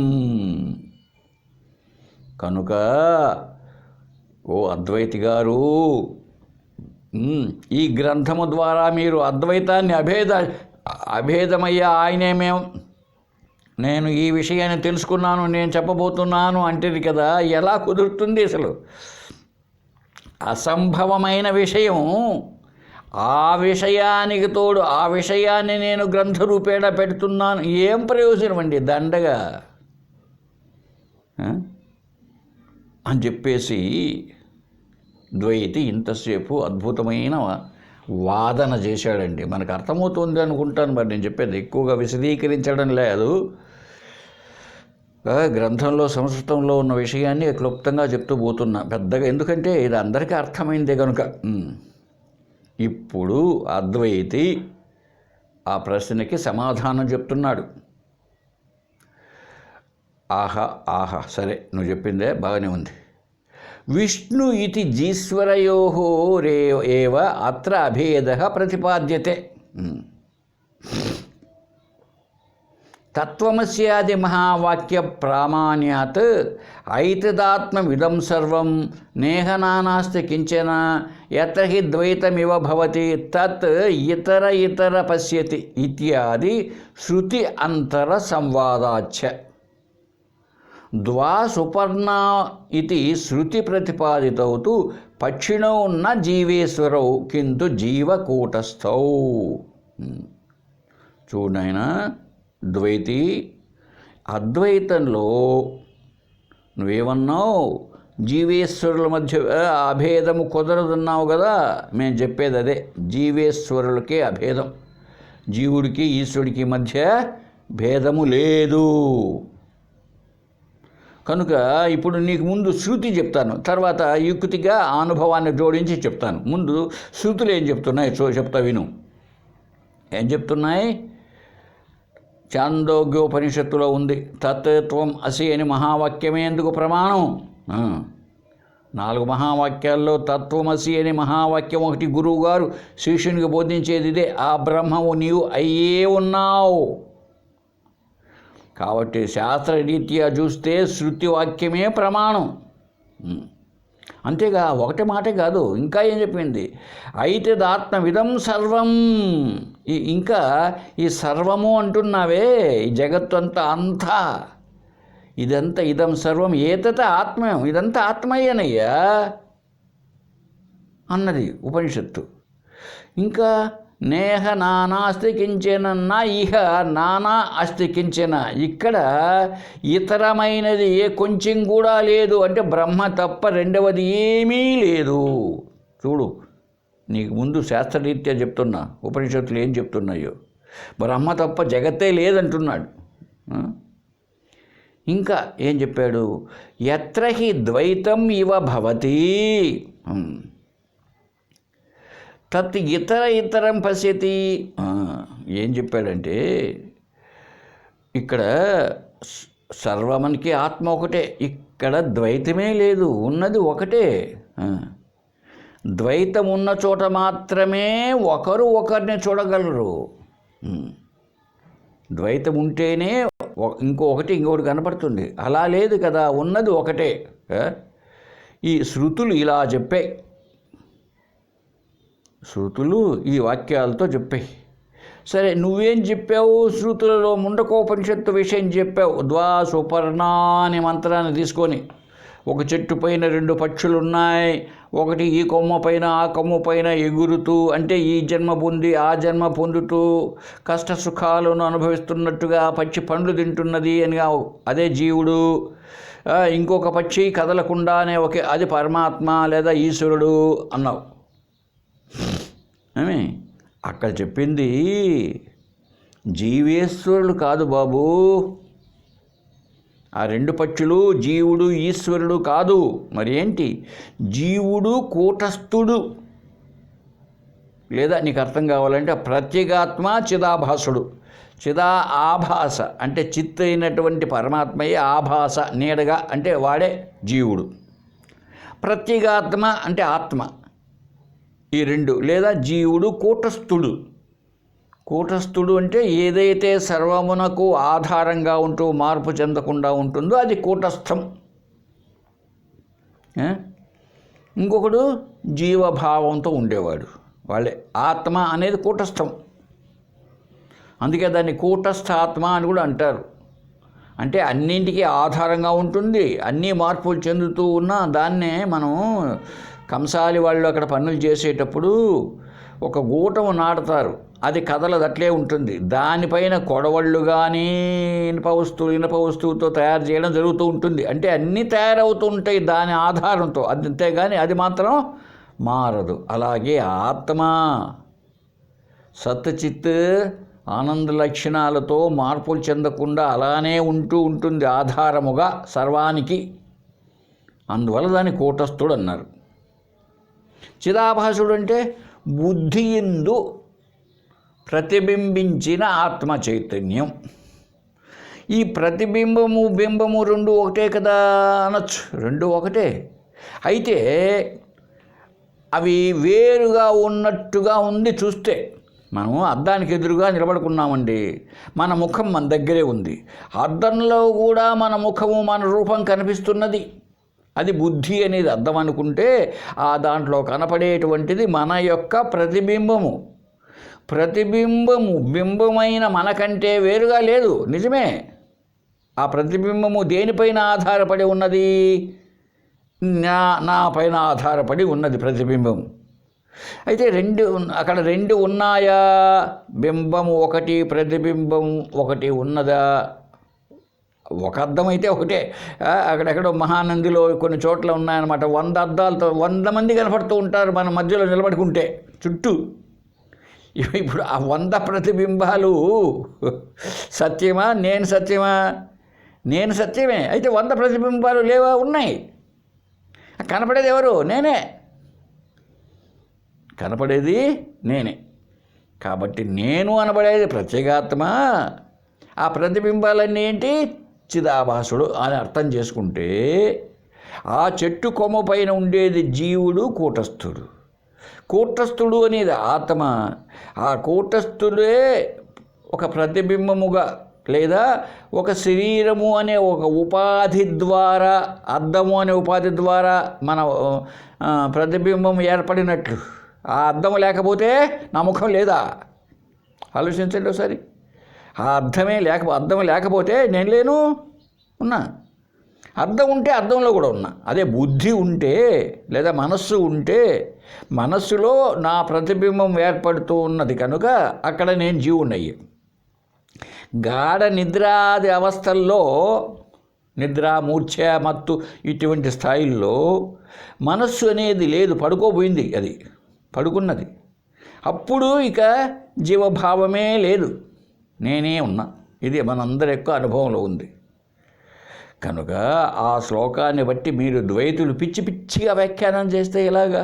కనుక ఓ అద్వైతి గారు, ఈ గ్రంథము ద్వారా మీరు అద్వైతాన్ని అభేదమయ్యా, ఆయనేమేం నేను ఈ విషయాన్ని తెలుసుకున్నాను, నేను చెప్పబోతున్నాను అంటేది కదా, ఎలా కుదురుతుంది? అసలు అసంభవమైన విషయం. ఆ విషయానికి తోడు ఆ విషయాన్ని నేను గ్రంథ రూపేణ పెడుతున్నాను. ఏం ప్రయోజనం అండి? దండగా అని చెప్పేసి ద్వైతి ఇంతసేపు అద్భుతమైన వాదన చేశాడండి. మనకు అర్థమవుతుంది అనుకుంటాను. మరి నేను చెప్పేది ఎక్కువగా విశదీకరించడం లేదు, గ్రంథంలో సంస్కృతంలో ఉన్న విషయాన్ని క్లుప్తంగా చెప్తూ పోతున్నా పెద్దగా, ఎందుకంటే ఇది అందరికీ అర్థమైందే కనుక. ఇప్పుడు అద్వైతి ఆ ప్రశ్నకి సమాధానం చెప్తున్నాడు. ఆహా ఆహా, సరే నువ్వు చెప్పిందే బాగానే ఉంది. విష్ణు ఇది జీశ్వరయో ఏవ అత్ర అభేద ప్రతిపాద్యతే. తత్వమస్యాది మహావాక్య ప్రామాణ్యాత్ ఐతదాత్మవిదం సర్వం నేహ నానాస్తి కించన యత్ర హి ద్వైతమివ భవతి తత్ ఇతర ఇతర పశ్యతి ఇత్యాది శృతి అంతర సంవాదాచ్చ. ద్వా సుపర్ణా ఇది శృతి ప్రతిపాదితౌ తు పక్షిణౌ న జీవేశ్వరౌ కింటు జీవకూటస్థౌ. చూడైనా ద్వైతి, అద్వైతంలో నువ్వేమన్నావు? జీవేశ్వరుల మధ్య అభేదము కుదరదున్నావు కదా. మేము చెప్పేది అదే, జీవేశ్వరులకే అభేదం, జీవుడికి ఈశ్వరుడికి మధ్య భేదము లేదు. కనుక ఇప్పుడు నీకు ముందు శృతి చెప్తాను, తర్వాత యుక్తిగా అనుభవాన్ని జోడించి చెప్తాను. ముందు శృతులు ఏం చెప్తున్నాయి చెప్తా విను. ఏం చెప్తున్నాయి? చాందోగ్యోపనిషత్తులో ఉంది, తత్వం అసి అని మహావాక్యమే ఎందుకు ప్రమాణం? 4 మహావాక్యాల్లో తత్వమసి అని మహావాక్యం ఒకటి. గురువుగారు శిష్యునికి బోధించేది ఇదే, ఆ బ్రహ్మము నీవు అయ్యే ఉన్నావు. కాబట్టి శాస్త్రరీత్యా చూస్తే శృతి వాక్యమే ప్రమాణం. అంతేగా, ఒకటి మాటే కాదు, ఇంకా ఏం చెప్పింది? అయితే ఆత్మవిదం సర్వం. ఇంకా ఈ సర్వము అంటున్నావే, ఈ జగత్తు అంతా ఇదంతా ఇదం సర్వం ఏతత ఆత్మయం, ఇదంతా ఆత్మయ్యనయ్యా అన్నది ఉపనిషత్తు. ఇంకా నేహ నానా అస్తి కించెన నా ఇహ నానా అస్తి కించెన, ఇక్కడ ఇతరమైనది ఏ కొంచెం కూడా లేదు. అంటే బ్రహ్మ తప్ప రెండవది ఏమీ లేదు. చూడు, నీకు ముందు శాస్త్రరీత్యా చెప్తున్నా, ఉపనిషత్తులు ఏం చెప్తున్నాయో. బ్రహ్మ తప్ప జగత్తే లేదంటున్నాడు. ఇంకా ఏం చెప్పాడు? యత్ర హి ద్వైతం ఇవ భవతి తత్ ఇతరం పశ్యతి. ఏం చెప్పాడంటే, ఇక్కడ సర్వమనికి ఆత్మ ఒకటే, ఇక్కడ ద్వైతమే లేదు, ఉన్నది ఒకటే. ద్వైతం ఉన్న చోట మాత్రమే ఒకరు ఒకరిని చూడగలరు. ద్వైతం ఉంటేనే ఇంకొకటి కనపడుతుంది. అలా లేదు కదా, ఉన్నది ఒకటే. ఈ శృతులు ఇలా చెప్పాయి, శృతులు ఈ వాక్యాలతో చెప్పాయి. సరే, నువ్వేం చెప్పావు? శృతులలో ముండకోపనిషత్తు విషయం చెప్పావు. ద్వా సుపర్ణ అనే మంత్రాన్ని తీసుకొని, ఒక చెట్టు పైన 2 పక్షులు ఉన్నాయి, ఒకటి ఈ కొమ్మ పైన ఆ కొమ్మ పైన ఎగురుతూ, అంటే ఈ జన్మ పొంది ఆ జన్మ పొందుతూ కష్ట సుఖాలను అనుభవిస్తున్నట్టుగా పక్షి పండ్లు తింటున్నది అని, అదే జీవుడు. ఇంకొక పక్షి కదలకుండానే అది పరమాత్మ లేదా ఈశ్వరుడు అన్నావు. అక్కడ చెప్పింది జీవేశ్వరులు కాదు బాబు. ఆ 2 పక్షులు జీవుడు ఈశ్వరుడు కాదు. మరి ఏంటి? జీవుడు కూటస్థుడు, లేదా నీకు అర్థం కావాలంటే ప్రత్యేగాత్మ చిదాభాసుడు. ఆభాస అంటే చిత్ అయినటువంటి పరమాత్మయే ఆభాస నీడగా, అంటే వాడే జీవుడు. ప్రత్యేగాత్మ అంటే ఆత్మ, ఈ రెండు, లేదా జీవుడు కూటస్థుడు. కూటస్థుడు అంటే ఏదైతే సర్వమునకు ఆధారంగా ఉంటూ మార్పు చెందకుండా ఉంటుందో అది కూటస్థం. ఇంకొకడు జీవభావంతో ఉండేవాడు, వాళ్ళే ఆత్మ అనేది కూటస్థం. అందుకే దాన్ని కూటస్థ ఆత్మ అని కూడా అంటారు. అంటే అన్నింటికీ ఆధారంగా ఉంటుంది, అన్నీ మార్పులు చెందుతూ ఉన్న దాన్నే మనం కంసాలి వాళ్ళు అక్కడ పనులు చేసేటప్పుడు ఒక గూటము నాటుతారు, అది కదలదు, అట్లే ఉంటుంది. దానిపైన కొడవళ్ళు కానీ ఇనుప వస్తువుతో తయారు చేయడం జరుగుతూ ఉంటుంది. అంటే అన్నీ తయారవుతూ ఉంటాయి దాని ఆధారంతో, అంతేగాని అది మాత్రం మారదు. అలాగే ఆత్మ సత్చిత్ ఆనంద లక్షణాలతో మార్పులు చెందకుండా అలానే ఉంటూ ఉంటుంది ఆధారముగా సర్వానికి. అందువల్ల దాన్ని కూటస్థుడు అన్నారు. చిదాభాసుడు అంటే బుద్ధియందు ప్రతిబింబించిన ఆత్మ చైతన్యం. ఈ ప్రతిబింబము బింబము రెండు ఒకటే కదా అనొచ్చు, రెండు ఒకటే. అయితే అవి వేరుగా ఉన్నట్టుగా ఉంది చూస్తే. మనం అద్దానికి ఎదురుగా నిలబడుకున్నామండి, మన ముఖం మన దగ్గరే ఉంది, అద్దంలో కూడా మన ముఖము మన రూపం కనిపిస్తున్నది. అది బుద్ధి అనేది అద్దం అనుకుంటే ఆ దాంట్లో కనపడేటువంటిది మన యొక్క ప్రతిబింబము. ప్రతిబింబము బింబమైన మనకంటే వేరుగా లేదు, నిజమే. ఆ ప్రతిబింబము దేనిపైన ఆధారపడి ఉన్నది? నా పైన ఆధారపడి ఉన్నది ప్రతిబింబం. అయితే అక్కడ రెండు ఉన్నాయా? బింబము ఒకటి, ప్రతిబింబం ఒకటి ఉన్నదా? ఒక అద్దం అయితే ఒకటే. అక్కడెక్కడో మహానందిలో కొన్ని చోట్ల ఉన్నాయన్నమాట, 100 అద్దాలతో 100 మంది కనపడుతూ ఉంటారు మన మధ్యలో నిలబడుకుంటే చుట్టూ. ఇప్పుడు ఆ 100 ప్రతిబింబాలు సత్యమా? నేను సత్యమా? నేను సత్యమే. అయితే 100 ప్రతిబింబాలు లేవా? ఉన్నాయి. కనపడేది ఎవరు? నేనే. కనపడేది నేనే. కాబట్టి నేను అనబడేది ప్రత్యేగాత్మ. ఆ ప్రతిబింబాలన్నీ ఏంటి? చిదాభాసుడు అని అర్థం చేసుకుంటే ఆ చెట్టు కొమ్మ పైన ఉండేది జీవుడు కూటస్థుడు. కూటస్థుడు అనేది ఆత్మ. ఆ కూటస్థుడే ఒక ప్రతిబింబముగా లేదా ఒక శరీరము అనే ఒక ఉపాధి ద్వారా, అద్దము అనే ఉపాధి ద్వారా మన ప్రతిబింబం ఏర్పడినట్లు. ఆ అద్దము లేకపోతే నా ముఖం లేదా? ఆలోచించండి ఒకసారి. ఆ అద్దం లేకపోతే నేను లేను, ఉన్నా. అద్దం ఉంటే అద్దంలో కూడా ఉన్నా. అదే బుద్ధి ఉంటే లేదా మనస్సు ఉంటే మనస్సులో నా ప్రతిబింబం ఏర్పడుతూ ఉన్నది కనుక అక్కడ నేను జీవుణ్ణయ్యి. గాఢ నిద్రాది అవస్థల్లో, నిద్ర, మూర్ఛ, మత్తు ఇటువంటి స్థాయిల్లో మనస్సు అనేది లేదు, పడుకోబోయింది, అది పడుకున్నది. అప్పుడు ఇక జీవభావమే లేదు, నేనే ఉన్నా. ఇది మనందరి యొక్క అనుభవంలో ఉంది. కనుక ఆ శ్లోకాన్ని బట్టి మీరు ద్వైతులు పిచ్చి పిచ్చిగా వ్యాఖ్యానం చేస్తే ఎలాగా?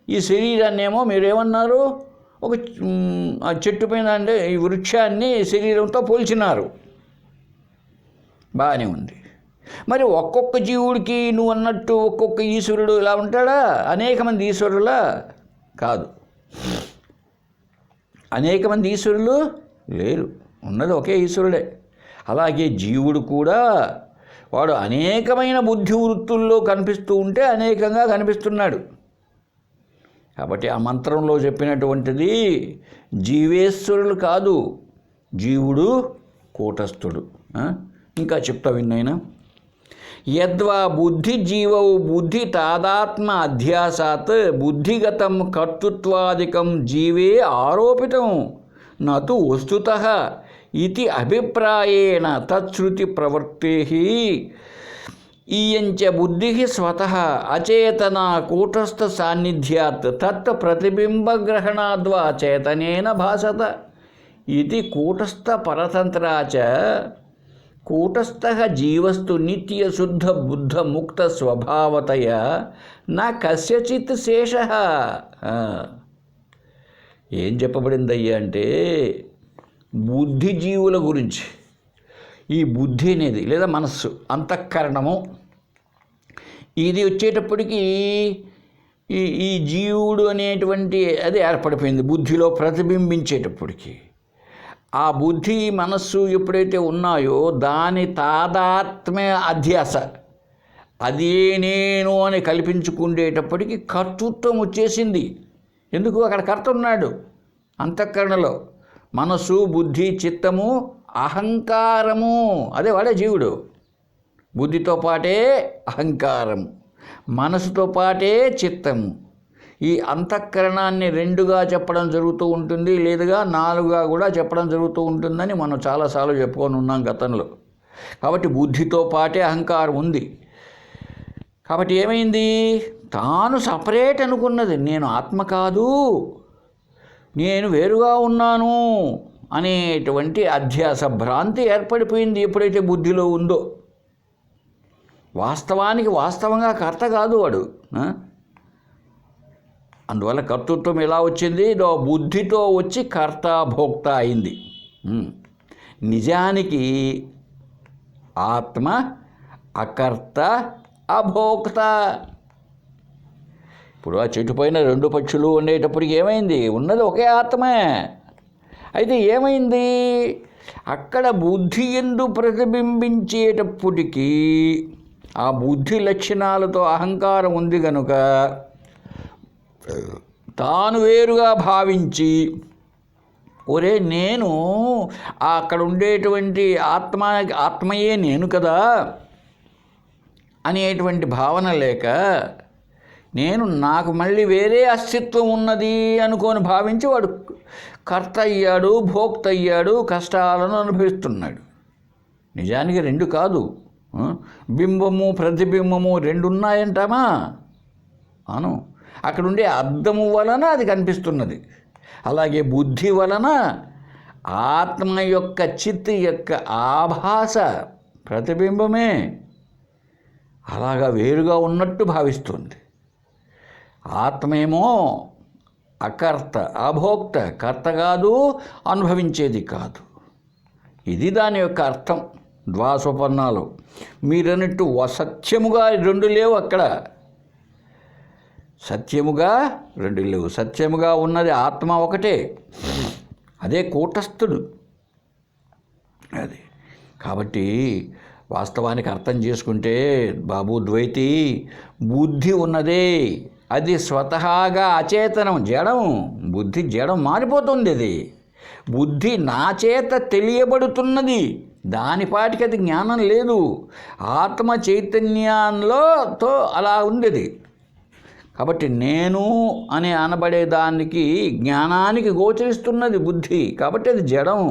ఈ శరీరాన్నేమో మీరేమన్నారు? ఒక చెట్టు పైన అంటే ఈ వృక్షాన్ని శరీరంతో పోల్చినారు, బాగానే ఉంది. మరి ఒక్కొక్క జీవుడికి నువ్వు అన్నట్టు ఒక్కొక్క ఈశ్వరుడు ఇలా ఉంటాడా? అనేక మంది ఈశ్వరులా? కాదు, అనేక మంది ఈశ్వరులు లేరు, ఉన్నది ఒకే ఈశ్వరుడే. అలాగే జీవుడు కూడా వాడు అనేకమైన బుద్ధి వృత్తుల్లో కనిపిస్తూ ఉంటే అనేకంగా కనిపిస్తున్నాడు. కాబట్టి ఆ మంత్రంలో చెప్పినటువంటిది జీవేశ్వరులు కాదు, జీవుడు కూటస్థుడు. ఇంకా చెప్తా విన్నైనా. యద్వా బుద్ధి జీవౌ బుద్ధి తాదాత్మ అధ్యాసాత్ బుద్ధిగతం కర్తృత్వాదికం జీవే ఆరోపితం నతు వస్తుతః ఇతి అభిప్రాయేణ తచ్ఛృతి ప్రవృత్తేః ఇయంచ బుద్ధి స్వతః అచేతన కూటస్థ సాన్నిధ్యాత్ తత్ ప్రతిబింబగ్రహణాద్వా చేతనేన భాసత ఇది కూటస్థ పరతంత్రాచ కూటస్థః జీవస్తు నిత్య శుద్ధ బుద్ధ ముక్త స్వభావతయా నా కస్యచిత్ శేషః. ఏం చెప్పబడిందయ్యా అంటే బుద్ధిజీవుల గురించి. ఈ బుద్ధి అనేది లేదా మనస్సు, అంతఃకరణము, ఇది వచ్చేటప్పటికి ఈ ఈ జీవుడు అనేటువంటి అది ఏర్పడిపోయింది బుద్ధిలో ప్రతిబింబించేటప్పటికి. ఆ బుద్ధి మనస్సు ఎప్పుడైతే ఉన్నాయో దాని తాదాత్మ్య అధ్యాస, అదే నేను అని కల్పించుకునేటప్పటికి కర్తృత్వం వచ్చేసింది. ఎందుకు? అక్కడ కర్త ఉన్నాడు అంతఃకరణలో. మనస్సు, బుద్ధి, చిత్తము, అహంకారము, అదే వాడే జీవుడు. బుద్ధితో పాటే అహంకారం, మనసుతో పాటే చిత్తము. ఈ అంతఃకరణాన్ని రెండుగా చెప్పడం జరుగుతూ ఉంటుంది, లేదుగా నాలుగుగా కూడా చెప్పడం జరుగుతూ ఉంటుందని మనం చాలాసార్లు చెప్పుకొని ఉన్నాం గతంలో. కాబట్టి బుద్ధితో పాటే అహంకారం ఉంది. కాబట్టి ఏమైంది? తాను సపరేట్ అనుకున్నది, నేను ఆత్మ కాదు, నేను వేరుగా ఉన్నాను అనేటువంటి అధ్యాస భ్రాంతి ఏర్పడిపోయింది ఎప్పుడైతే బుద్ధిలో ఉందో. వాస్తవంగా కర్త కాదు వాడు. అందువల్ల కర్తృత్వం ఎలా వచ్చింది? బుద్ధితో వచ్చి కర్త భోక్త అయింది. నిజానికి ఆత్మ అకర్త అభోక్త. ఇప్పుడు ఆ చెట్టు పైన రెండు పక్షులు ఉండేటప్పటికి ఏమైంది? ఉన్నది ఒకే ఆత్మే. అయితే ఏమైంది? అక్కడ బుద్ధి యందు ప్రతిబింబించేటప్పటికీ ఆ బుద్ధి లక్షణాలతో అహంకారం ఉంది కనుక తాను వేరుగా భావించి, ఒరే నేను అక్కడ ఉండేటువంటి ఆత్మయే నేను కదా అనేటువంటి భావన లేక, నాకు మళ్ళీ వేరే అస్తిత్వం ఉన్నది అనుకొని భావించి వాడు కర్త అయ్యాడు, భోక్త అయ్యాడు, కష్టాలను అనుభవిస్తున్నాడు. నిజానికి రెండు కాదు, బింబము ప్రతిబింబము రెండు ఉన్నాయంటామా? అను. అక్కడుండే అద్దము వలన అది కనిపిస్తున్నది. అలాగే బుద్ధి వలన ఆత్మ యొక్క చిత్ యొక్క ఆభాస ప్రతిబింబమే అలాగా వేరుగా ఉన్నట్టు భావిస్తుంది. ఆత్మేమో అకర్త అభోక్త, కర్త కాదు, అనుభవించేది కాదు. ఇది దాని యొక్క అర్థం ద్వాసోపన్నాలు. మీరన్నట్టు సత్యముగా రెండు లేవు అక్కడ. సత్యముగా రెండు లేవు. సత్యముగా ఉన్నది ఆత్మ ఒకటే, అదే కూటస్థుడు. అది కాబట్టి వాస్తవానికి అర్థం చేసుకుంటే బాబు ద్వైతి, బుద్ధి ఉన్నదే అది స్వతహాగా అచేతనం, జడం. బుద్ధి జడం, మారిపోతుంది. అది బుద్ధి నా చేత తెలియబడుతున్నది, దానిపాటికి అది జ్ఞానం లేదు. ఆత్మ చైతన్యంలోతో అలా ఉంది అది. కాబట్టి నేను అని అనబడేదానికి జ్ఞానానికి గోచరిస్తున్నది బుద్ధి. కాబట్టి అది జడం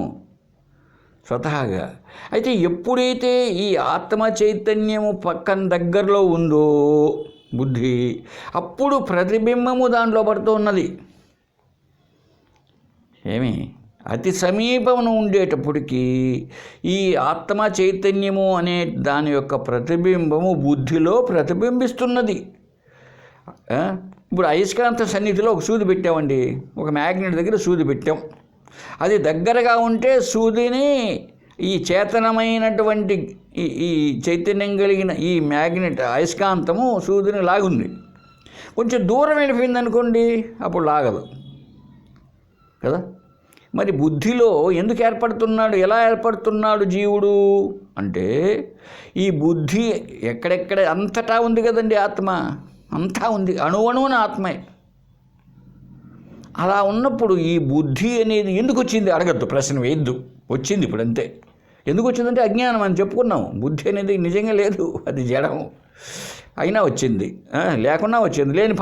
స్వతహాగా. అయితే ఎప్పుడైతే ఈ ఆత్మ చైతన్యము పక్కన దగ్గరలో ఉందో బుద్ధి, అప్పుడు ప్రతిబింబము దాంట్లో పడుతూ ఉన్నది. ఏమి అతి సమీపమును ఉండేటప్పటికీ ఈ ఆత్మ చైతన్యము అనే దాని యొక్క ప్రతిబింబము బుద్ధిలో ప్రతిబింబిస్తున్నది. ఇప్పుడు అయస్కాంత సన్నిధిలో ఒక సూది పెట్టామండి, ఒక మ్యాగ్నెట్ దగ్గర సూది పెట్టాం. అది దగ్గరగా ఉంటే సూదిని ఈ చేతనమైనటువంటి ఈ చైతన్యం కలిగిన ఈ మ్యాగ్నెట్ అయస్కాంతము సూదిని లాగుంది. కొంచెం దూరం వెళ్ళిపోయింది అనుకోండి, అప్పుడు లాగదు కదా. మరి బుద్ధిలో ఎందుకు ఏర్పడుతున్నాడు, ఎలా ఏర్పడుతున్నాడు జీవుడు అంటే, ఈ బుద్ధి ఎక్కడెక్కడ అంతటా ఉంది కదండి. ఆత్మ అంతా ఉంది, అణువణువున ఆత్మే. అలా ఉన్నప్పుడు ఈ బుద్ధి అనేది ఎందుకు వచ్చింది అడగద్దు, ప్రశ్న వేయద్దు. వచ్చింది ఇప్పుడు అంతే. ఎందుకు వచ్చిందంటే అజ్ఞానం అని చెప్పుకున్నాం. బుద్ధి అనేది నిజంగా లేదు, అది జడం. అయినా వచ్చింది, లేకున్నా వచ్చింది. లేని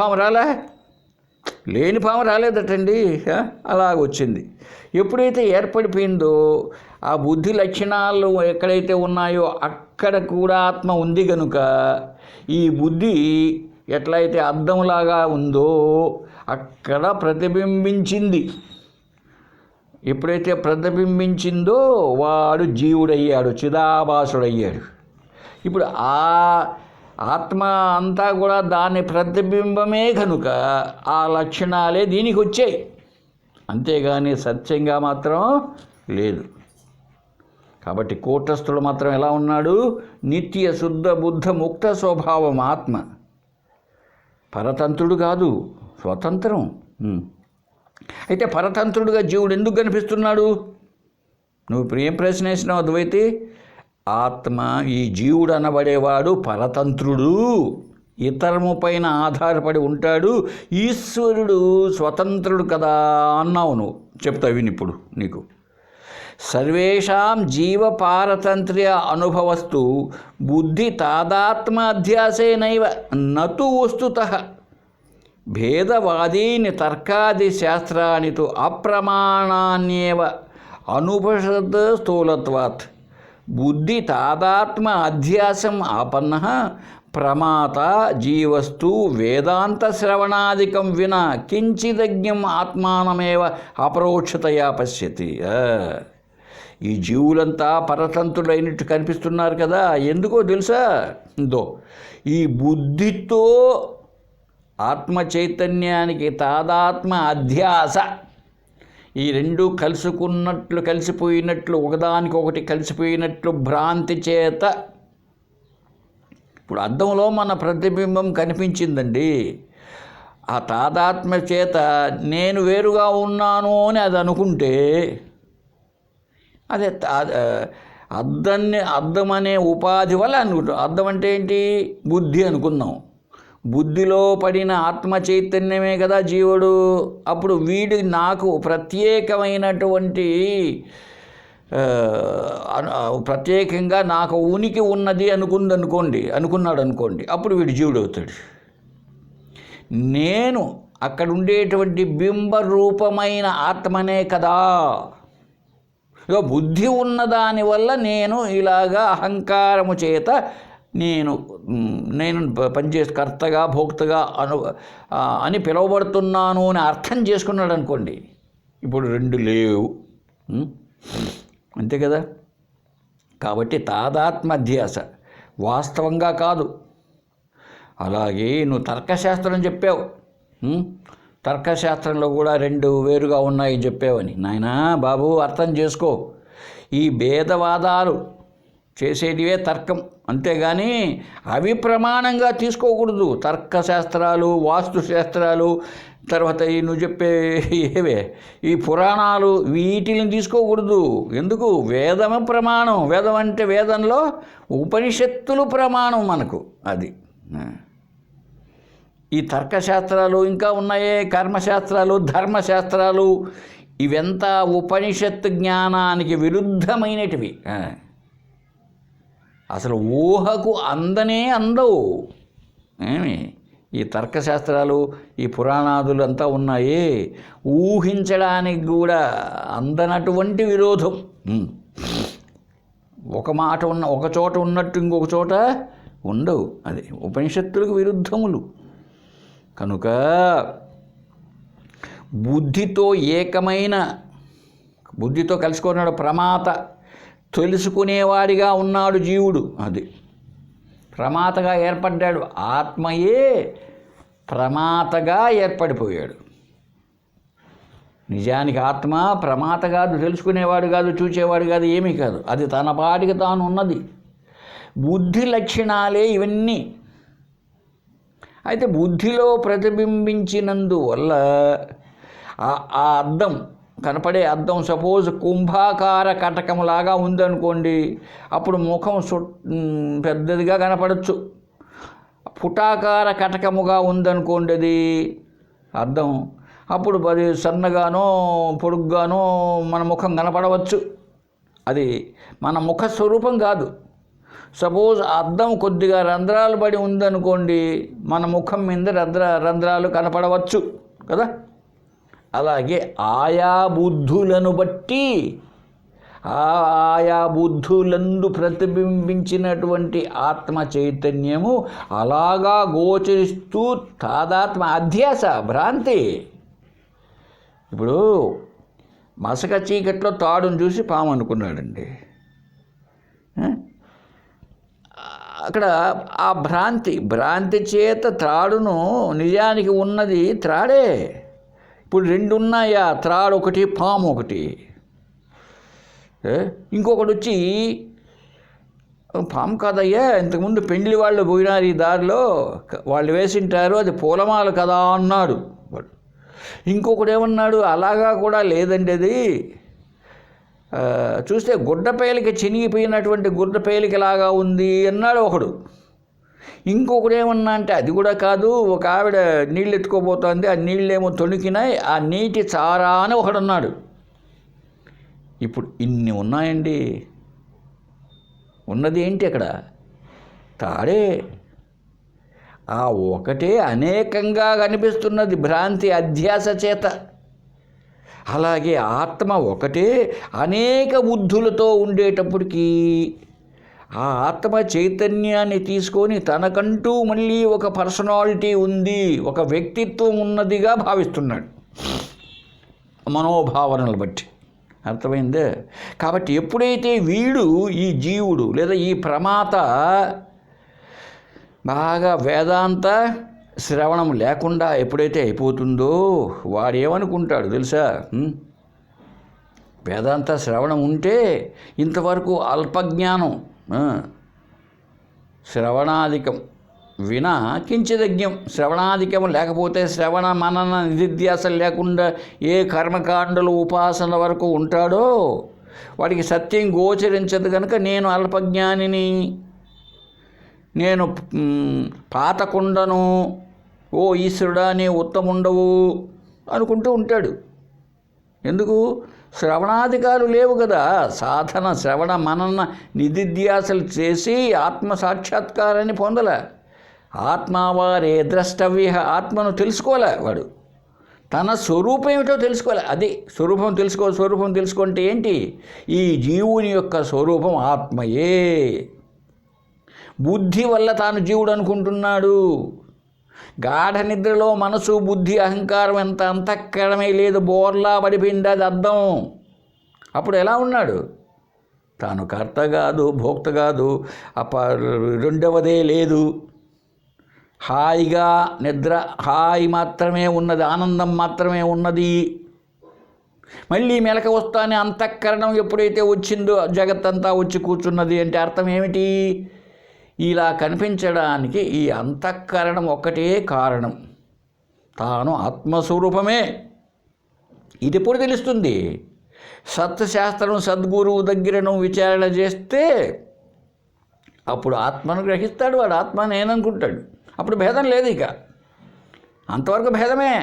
పాము రాలేదటండి, అలాగ వచ్చింది. ఎప్పుడైతే ఏర్పడిపోయిందో ఆ బుద్ధి లక్షణాలు ఎక్కడైతే ఉన్నాయో అక్కడ కూడా ఆత్మ ఉంది కనుక ఈ బుద్ధి ఎట్లయితే అద్దంలాగా ఉందో అక్కడ ప్రతిబింబించింది. ఎప్పుడైతే ప్రతిబింబించిందో వాడు జీవుడయ్యాడు, చిదాభాసుడయ్యాడు. ఇప్పుడు ఆ ఆత్మ అంతా కూడా దాని ప్రతిబింబమే కనుక ఆ లక్షణాలే దీనికి వచ్చాయి, అంతేగాని సత్యంగా మాత్రం లేదు. కాబట్టి కూటస్థుడు మాత్రం ఎలా ఉన్నాడు? నిత్య శుద్ధ బుద్ధ ముక్త స్వభావం ఆత్మ. పరతంత్రుడు కాదు, స్వతంత్రం. అయితే పరతంత్రుడుగా జీవుడు ఎందుకు కనిపిస్తున్నాడు? నువ్వు ఏం ప్రశ్న వేసినావు అద్వైతి? ఆత్మ, ఈ జీవుడు అనబడేవాడు పరతంత్రుడు, ఇతరము పైన ఆధారపడి ఉంటాడు. ఈశ్వరుడు స్వతంత్రుడు కదా అన్నావు నువ్వు. చెప్తా విని ఇప్పుడు నీకు. సర్వేషాం జీవ పారతంత్ర్య అనుభవస్తు బుద్ధి తాదాత్మ అధ్యాసేనైవ నతు వస్తుతః భేదవాదీని తర్కాది శాస్త్రాని తు అప్రమాణాన్యేవ అనుపషద్ స్థూలత్వాత్ బుద్ధి తాదాత్మ అధ్యాసం ఆపన్న ప్రమాత జీవస్తు వేదాంత శ్రవణాదికం వినా కించిదజ్ఞం ఆత్మానమేవ అపరోక్షతయా పశ్యతి. ఈ జీవులంతా పరతంత్రులైనట్టు కనిపిస్తున్నారు కదా, ఎందుకో తెలుసా? ఈ బుద్ధితో ఆత్మ చైతన్యానికి తాదాత్మ అధ్యాస, ఈ రెండు కలుసుకున్నట్లు, కలిసిపోయినట్లు, ఒకదానికొకటి కలిసిపోయినట్లు భ్రాంతి చేత. ఇప్పుడు అద్దంలో మన ప్రతిబింబం కనిపించిందండి. ఆ తాదాత్మ చేత నేను వేరుగా ఉన్నాను అని అది అనుకుంటే, అదే అద్దం అనే ఉపాధి వల్ల అనుకుంటాం. అద్దం అంటే ఏంటి? బుద్ధి అనుకుందాం. బుద్ధిలో పడిన ఆత్మ చైతన్యమే కదా జీవుడు. అప్పుడు వీడు నాకు ప్రత్యేకమైనటువంటి ప్రత్యేకంగా నాకు ఉనికి ఉన్నది అనుకున్నాడు అనుకోండి, అప్పుడు వీడు జీవుడు అవుతాడు. నేను అక్కడ ఉండేటువంటి బింబరూపమైన ఆత్మనే కదా. ఇక బుద్ధి ఉన్నదాని వల్ల నేను ఇలాగా అహంకారము చేత నేను పనిచేసి కర్తగా భోక్తగా అని పిలువబడుతున్నాను అని అర్థం చేసుకున్నాడు అనుకోండి, ఇప్పుడు రెండు లేవు. అంతే కదా. కాబట్టి తాదాత్మ అధ్యాస వాస్తవంగా కాదు. అలాగే నువ్వు తర్కశాస్త్రం చెప్పావు, తర్కశాస్త్రంలో కూడా రెండు వేరుగా ఉన్నాయి చెప్పావని. నాయనా బాబు, అర్థం చేసుకో. ఈ భేదవాదాలు చేసేటివే తర్కం, అంతేగాని అవి ప్రమాణంగా తీసుకోకూడదు. తర్కశాస్త్రాలు, వాస్తుశాస్త్రాలు, తర్వాత ఈ నువ్వు చెప్పే ఏవే ఈ పురాణాలు, వీటిని తీసుకోకూడదు. ఎందుకు? వేదమే ప్రమాణం. వేదం అంటే వేదంలో ఉపనిషత్తులు ప్రమాణం మనకు. అది ఈ తర్కశాస్త్రాలు ఇంకా ఉన్నాయే, కర్మశాస్త్రాలు, ధర్మశాస్త్రాలు, ఇవంతా ఉపనిషత్తు జ్ఞానానికి విరుద్ధమైనటివి. అసలు ఊహకు అందవు. ఈ తర్కశాస్త్రాలు, ఈ పురాణాదులు అంతా ఉన్నాయి, ఊహించడానికి కూడా అందనటువంటి విరోధం. ఒక చోట ఉన్నట్టు ఇంకొక చోట ఉండవు. అది ఉపనిషత్తులకు విరుద్ధములు. కనుక బుద్ధితో కలుసుకున్నాడు ప్రమాత, తెలుసుకునేవాడిగా ఉన్నాడు జీవుడు. అది ప్రమాతగా ఏర్పడ్డాడు. ఆత్మయే ప్రమాతగా ఏర్పడిపోయాడు. నిజానికి ఆత్మ ప్రమాత కాదు, తెలుసుకునేవాడు కాదు, చూచేవాడు కాదు, ఏమీ కాదు. అది తన పాటికి తాను ఉన్నది. బుద్ధి లక్షణాలే ఇవన్నీ. అయితే బుద్ధిలో ప్రతిబింబించినందువల్ల ఆ అద్దం, కనపడే అద్దం సపోజ్ కుంభాకార కటకంలాగా ఉందనుకోండి, అప్పుడు ముఖం పెద్దదిగా కనపడచ్చు. పుటాకార కటకముగా ఉందనుకోండి అది అద్దం, అప్పుడు అది సన్నగానో పొడుగ్గానో మన ముఖం కనపడవచ్చు. అది మన ముఖ స్వరూపం కాదు. సపోజ్ అద్దం కొద్దిగా రంధ్రాలు పడి ఉందనుకోండి, మన ముఖం మీద రంధ్రాలు కనపడవచ్చు కదా. అలాగే ఆయా బుద్ధులను బట్టి ఆయా బుద్ధులందు ప్రతిబింబించినటువంటి ఆత్మ చైతన్యము అలాగా గోచరిస్తూ తాదాత్మ అధ్యాస, భ్రాంతి. ఇప్పుడు మసక చీకట్లో తాడును చూసి పాము అనుకున్నాడండి. అక్కడ ఆ భ్రాంతి చేత త్రాడును, నిజానికి ఉన్నది త్రాడే. ఇప్పుడు రెండు ఉన్నాయా, త్రాడు ఒకటి, పాము ఒకటి. ఇంకొకటి వచ్చి పాము కాదయ్యా, ఇంతకుముందు పెండ్లి వాళ్ళు పోయినారు ఈ దారిలో, వాళ్ళు వేసింటారు, అది పూలమాల కదా అన్నాడు వాడు. ఇంకొకడు ఏమన్నాడు, అలాగా కూడా లేదండి, అది చూస్తే గుడ్డపేలిక చినిగిపోయినటువంటి గుడ్డపేలికలాగా ఉంది అన్నాడు ఒకడు. ఇంకొకడు ఏమన్నా అంటే అది కూడా కాదు, ఒక ఆవిడ నీళ్ళు ఎత్తుకోబోతోంది, ఆ నీళ్ళేమో తొణికినాయి, ఆ నీటి చారా అని ఒకడున్నాడు. ఇప్పుడు ఇన్ని ఉన్నాయండి. ఉన్నది ఏంటి అక్కడ? తాడే. ఆ ఒకటే అనేకంగా కనిపిస్తున్నది భ్రాంతి అధ్యాస చేత. అలాగే ఆత్మ ఒకటే అనేక బుద్ధులతో ఉండేటప్పటికీ ఆ ఆత్మ చైతన్యాన్ని తీసుకొని తనకంటూ మళ్ళీ ఒక పర్సనాలిటీ ఉంది, ఒక వ్యక్తిత్వం ఉన్నదిగా భావిస్తున్నాడు మనోభావనలు బట్టి. అర్థమైందే? కాబట్టి ఎప్పుడైతే వీడు, ఈ జీవుడు లేదా ఈ ప్రమాత బాగా వేదాంత శ్రవణం లేకుండా ఎప్పుడైతే అయిపోతుందో వాడేమనుకుంటాడు తెలుసా? వేదాంత శ్రవణం ఉంటే ఇంతవరకు అల్పజ్ఞానం, శ్రవణాధికం వినా కించిదజ్ఞం, శ్రవణాధికం లేకపోతే శ్రవణ మనన నిధిధ్యాసలు లేకుండా ఏ కర్మకాండలు ఉపాసన వరకు ఉంటాడో వాడికి సత్యం గోచరించదు. కనుక నేను అల్పజ్ఞానిని, నేను పాతకుండను, ఓ ఈశ్వరుడా నీ ఉత్తముండవు అనుకుంటూ ఉంటాడు. ఎందుకు? శ్రవణాధికారులు లేవు కదా. సాధన శ్రవణ మనన నిధిధ్యాసలు చేసి ఆత్మ సాక్షాత్కారాన్ని పొందలే. ఆత్మావారే ద్రష్టవ్య, ఆత్మను తెలుసుకోలే వాడు, తన స్వరూపం ఏమిటో తెలుసుకోలే. అది స్వరూపం తెలుసుకుంటే ఏంటి? ఈ జీవుని యొక్క స్వరూపం ఆత్మయే. బుద్ధి వల్ల తాను జీవుడు అనుకుంటున్నాడు. గాఢ నిద్రలో మనసు బుద్ధి అహంకారం ఎంత అంతఃకరణమే లేదు, బోర్లా పడిపోయింది అది అర్థం. అప్పుడు ఎలా ఉన్నాడు? తాను కర్త కాదు, భోక్త కాదు, రెండవదే లేదు, హాయిగా నిద్ర, హాయి మాత్రమే ఉన్నది, ఆనందం మాత్రమే ఉన్నది. మళ్ళీ మెలక వస్తానే అంతఃకరణం ఎప్పుడైతే వచ్చిందో జగత్తంతా వచ్చి కూర్చున్నది అంటే అర్థం ఏమిటి? ఇలా కనిపించడానికి ఈ అంతఃకరణం ఒక్కటే కారణం, తాను ఆత్మస్వరూపమే. ఇది ఎప్పుడు తెలుస్తుంది? సత్శాస్త్రం సద్గురువు దగ్గర నువ్వు విచారణ చేస్తే అప్పుడు ఆత్మను గ్రహిస్తాడు వాడు. ఆత్మ నేననుకుంటాడు. అప్పుడు భేదం లేదు, ఇక అంతవరకు భేదమే.